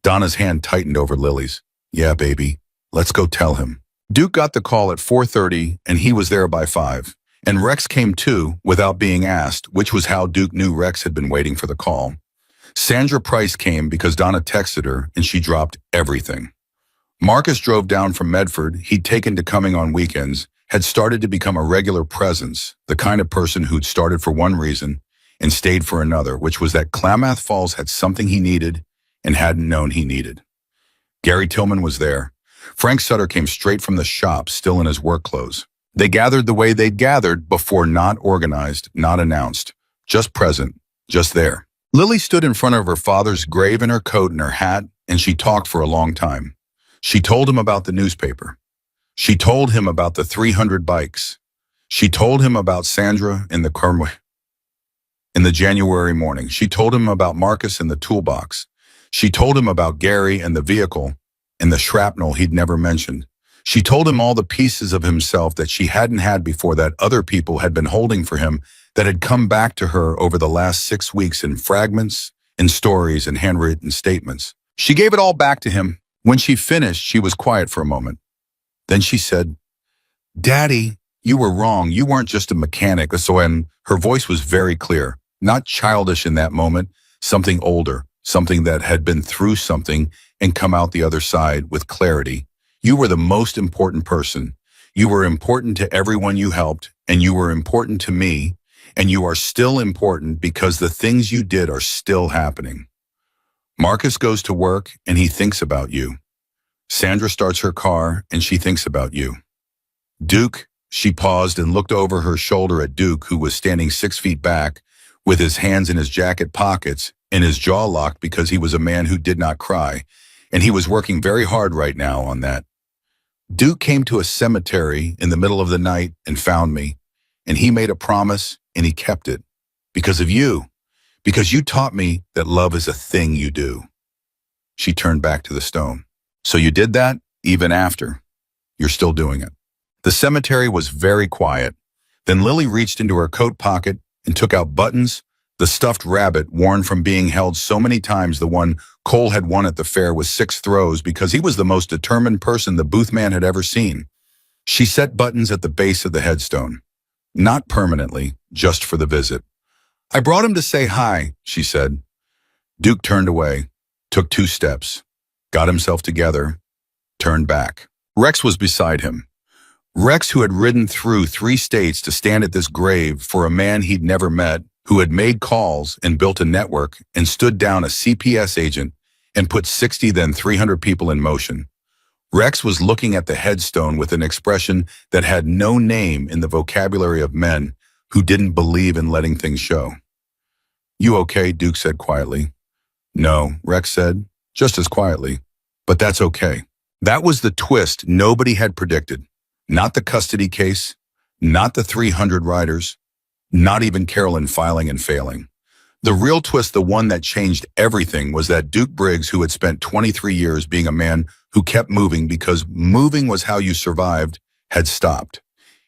Donna's hand tightened over Lily's. Yeah, baby, let's go tell him. Duke got the call at 4:30 and he was there by 5. And Rex came too, without being asked, which was how Duke knew Rex had been waiting for the call. Sandra Price came because Donna texted her and she dropped everything. Marcus drove down from Medford. He'd taken to coming on weekends, had started to become a regular presence, the kind of person who'd started for one reason and stayed for another, which was that Klamath Falls had something he needed and hadn't known he needed. Gary Tillman was there. Frank Sutter came straight from the shop, still in his work clothes. They gathered the way they'd gathered before, not organized, not announced, just present, just there. Lily stood in front of her father's grave in her coat and her hat, and she talked for a long time. She told him about the newspaper. She told him about the 300 bikes. She told him about Sandra in the January morning. She told him about Marcus in the toolbox. She told him about Gary and the vehicle and the shrapnel he'd never mentioned. She told him all the pieces of himself that she hadn't had before, that other people had been holding for him, that had come back to her over the last 6 weeks in fragments, in stories, and handwritten statements. She gave it all back to him. When she finished, she was quiet for a moment. Then she said, Daddy, you were wrong. You weren't just a mechanic. And her voice was very clear, not childish in that moment, something older, something that had been through something and come out the other side with clarity. You were the most important person. You were important to everyone you helped, and you were important to me, and you are still important because the things you did are still happening. Marcus goes to work, and he thinks about you. Sandra starts her car, and she thinks about you. Duke, she paused and looked over her shoulder at Duke, who was standing 6 feet back, with his hands in his jacket pockets and his jaw locked because he was a man who did not cry, and he was working very hard right now on that. Duke came to a cemetery in the middle of the night and found me, and he made a promise and he kept it. Because of you. Because you taught me that love is a thing you do. She turned back to the stone. So you did that even after. You're still doing it. The cemetery was very quiet. Then Lily reached into her coat pocket and took out buttons. The stuffed rabbit, worn from being held so many times, the one Cole had won at the fair with 6 throws because he was the most determined person the booth man had ever seen. She set buttons at the base of the headstone. Not permanently, just for the visit. I brought him to say hi, she said. Duke turned away, took 2 steps, got himself together, turned back. Rex was beside him. Rex, who had ridden through 3 states to stand at this grave for a man he'd never met, who had made calls and built a network and stood down a CPS agent and put 60 then 300 people in motion. Rex was looking at the headstone with an expression that had no name in the vocabulary of men who didn't believe in letting things show. You okay? Duke said quietly. No, Rex said, just as quietly. But that's okay. That was the twist nobody had predicted. Not the custody case, not the 300 riders, not even Carolyn filing and failing. The real twist, the one that changed everything, was that Duke Briggs, who had spent 23 years being a man who kept moving because moving was how you survived, had stopped.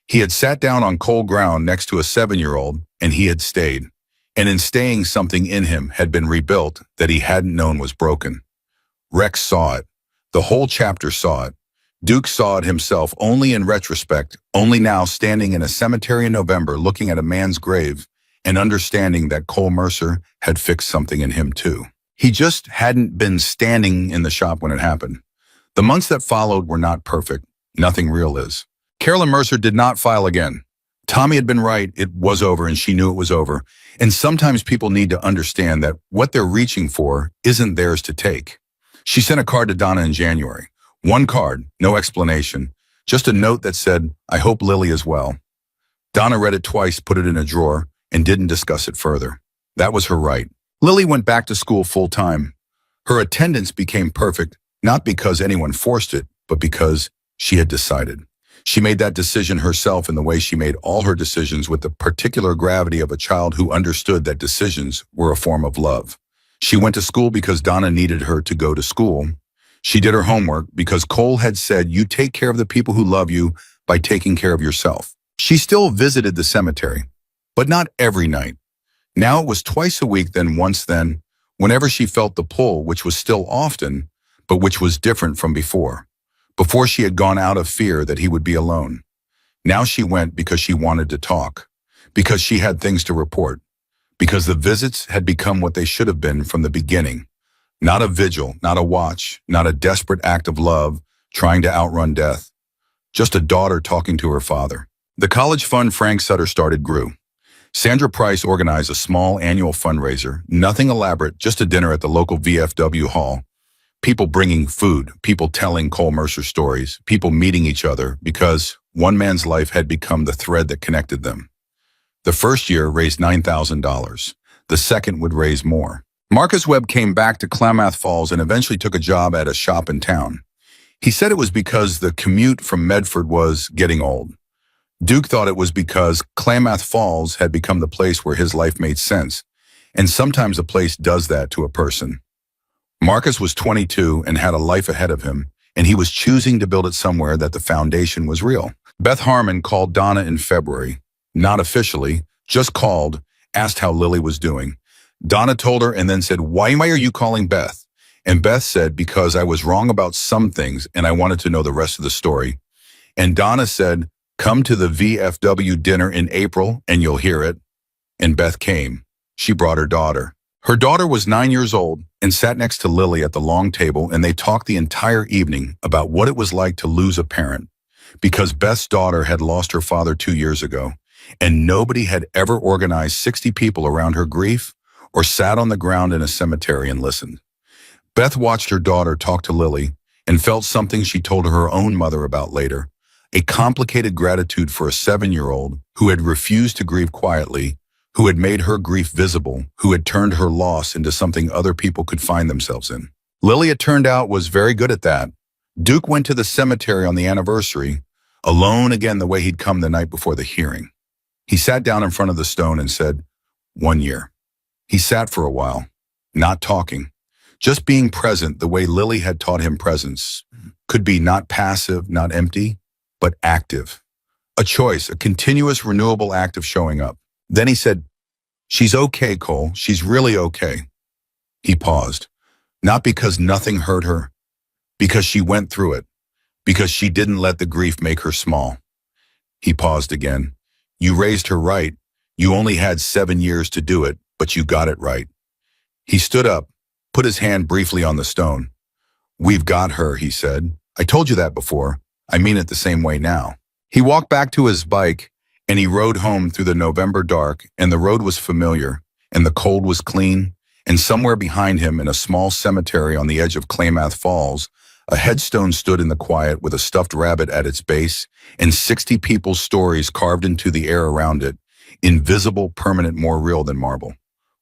He had sat down on cold ground next to a 7-year-old, and he had stayed. And in staying, something in him had been rebuilt that he hadn't known was broken. Rex saw it. The whole chapter saw it. Duke saw it himself only in retrospect, only now standing in a cemetery in November looking at a man's grave and understanding that Cole Mercer had fixed something in him too. He just hadn't been standing in the shop when it happened. The months that followed were not perfect. Nothing real is. Carolyn Mercer did not file again. Tommy had been right. It was over, and she knew it was over. And sometimes people need to understand that what they're reaching for isn't theirs to take. She sent a card to Donna in January. 1 card, no explanation, just a note that said, I hope Lily is well. Donna read it twice, put it in a drawer, and didn't discuss it further. That was her right. Lily went back to school full time. Her attendance became perfect, not because anyone forced it, but because she had decided. She made that decision herself in the way she made all her decisions, with the particular gravity of a child who understood that decisions were a form of love. She went to school because Donna needed her to go to school. She did her homework because Cole had said, you take care of the people who love you by taking care of yourself. She still visited the cemetery, but not every night. Now it was twice a week, then once then, whenever she felt the pull, which was still often, but which was different from before. Before she had gone out of fear that he would be alone. Now she went because she wanted to talk, because she had things to report, because the visits had become what they should have been from the beginning. Not a vigil, not a watch, not a desperate act of love trying to outrun death. Just a daughter talking to her father. The college fund Frank Sutter started grew. Sandra Price organized a small annual fundraiser, nothing elaborate, just a dinner at the local VFW hall. People bringing food, people telling Cole Mercer stories, people meeting each other because one man's life had become the thread that connected them. The first year raised $9,000. The second would raise more. Marcus Webb came back to Klamath Falls and eventually took a job at a shop in town. He said it was because the commute from Medford was getting old. Duke thought it was because Klamath Falls had become the place where his life made sense, and sometimes a place does that to a person. Marcus was 22 and had a life ahead of him, and he was choosing to build it somewhere that the foundation was real. Beth Harmon called Donna in February, not officially, just called, asked how Lily was doing. Donna told her and then said, why are you calling Beth? And Beth said, because I was wrong about some things and I wanted to know the rest of the story. And Donna said, come to the VFW dinner in April and you'll hear it. And Beth came. She brought her daughter. Her daughter was 9 years old and sat next to Lily at the long table, and they talked the entire evening about what it was like to lose a parent, because Beth's daughter had lost her father 2 years ago, and nobody had ever organized 60 people around her grief or sat on the ground in a cemetery and listened. Beth watched her daughter talk to Lily and felt something she told her own mother about later, a complicated gratitude for a 7-year-old who had refused to grieve quietly, who had made her grief visible, who had turned her loss into something other people could find themselves in. Lily, it turned out, was very good at that. Duke went to the cemetery on the anniversary, alone again the way he'd come the night before the hearing. He sat down in front of the stone and said, 1 year. He sat for a while, not talking, just being present the way Lily had taught him presence could be not passive, not empty, but active. A choice, a continuous renewable act of showing up. Then he said, "She's okay, Cole. She's really okay." He paused, not because nothing hurt her, because she went through it, because she didn't let the grief make her small. He paused again. "You raised her right. You only had 7 years to do it, but you got it right." He stood up, put his hand briefly on the stone. "We've got her," he said. "I told you that before. I mean it the same way now." He walked back to his bike, and he rode home through the November dark, and the road was familiar, and the cold was clean, and somewhere behind him in a small cemetery on the edge of Klamath Falls, a headstone stood in the quiet with a stuffed rabbit at its base and 60 people's stories carved into the air around it, invisible, permanent, more real than marble.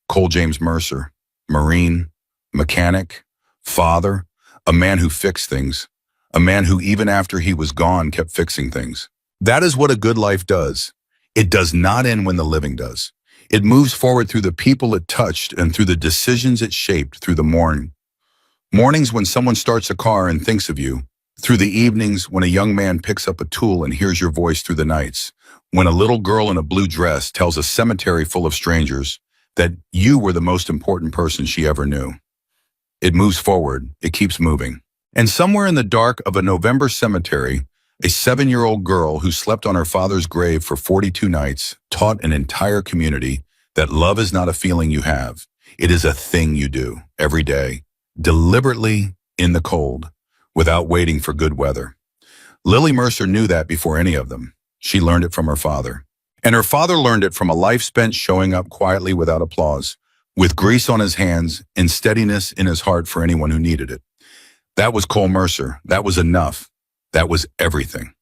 Cole James Mercer, Marine, mechanic, father, a man who fixed things, a man who even after he was gone kept fixing things. That is what a good life does. It does not end when the living does. It moves forward through the people it touched and through the decisions it shaped through the morning. Mornings when someone starts a car and thinks of you, through the evenings when a young man picks up a tool and hears your voice through the nights, when a little girl in a blue dress tells a cemetery full of strangers that you were the most important person she ever knew. It moves forward, it keeps moving. And somewhere in the dark of a November cemetery, a 7-year-old girl who slept on her father's grave for 42 nights taught an entire community that love is not a feeling you have. It is a thing you do every day, deliberately in the cold, without waiting for good weather. Lily Mercer knew that before any of them. She learned it from her father. And her father learned it from a life spent showing up quietly without applause, with grease on his hands and steadiness in his heart for anyone who needed it. That was Cole Mercer. That was enough. That was everything.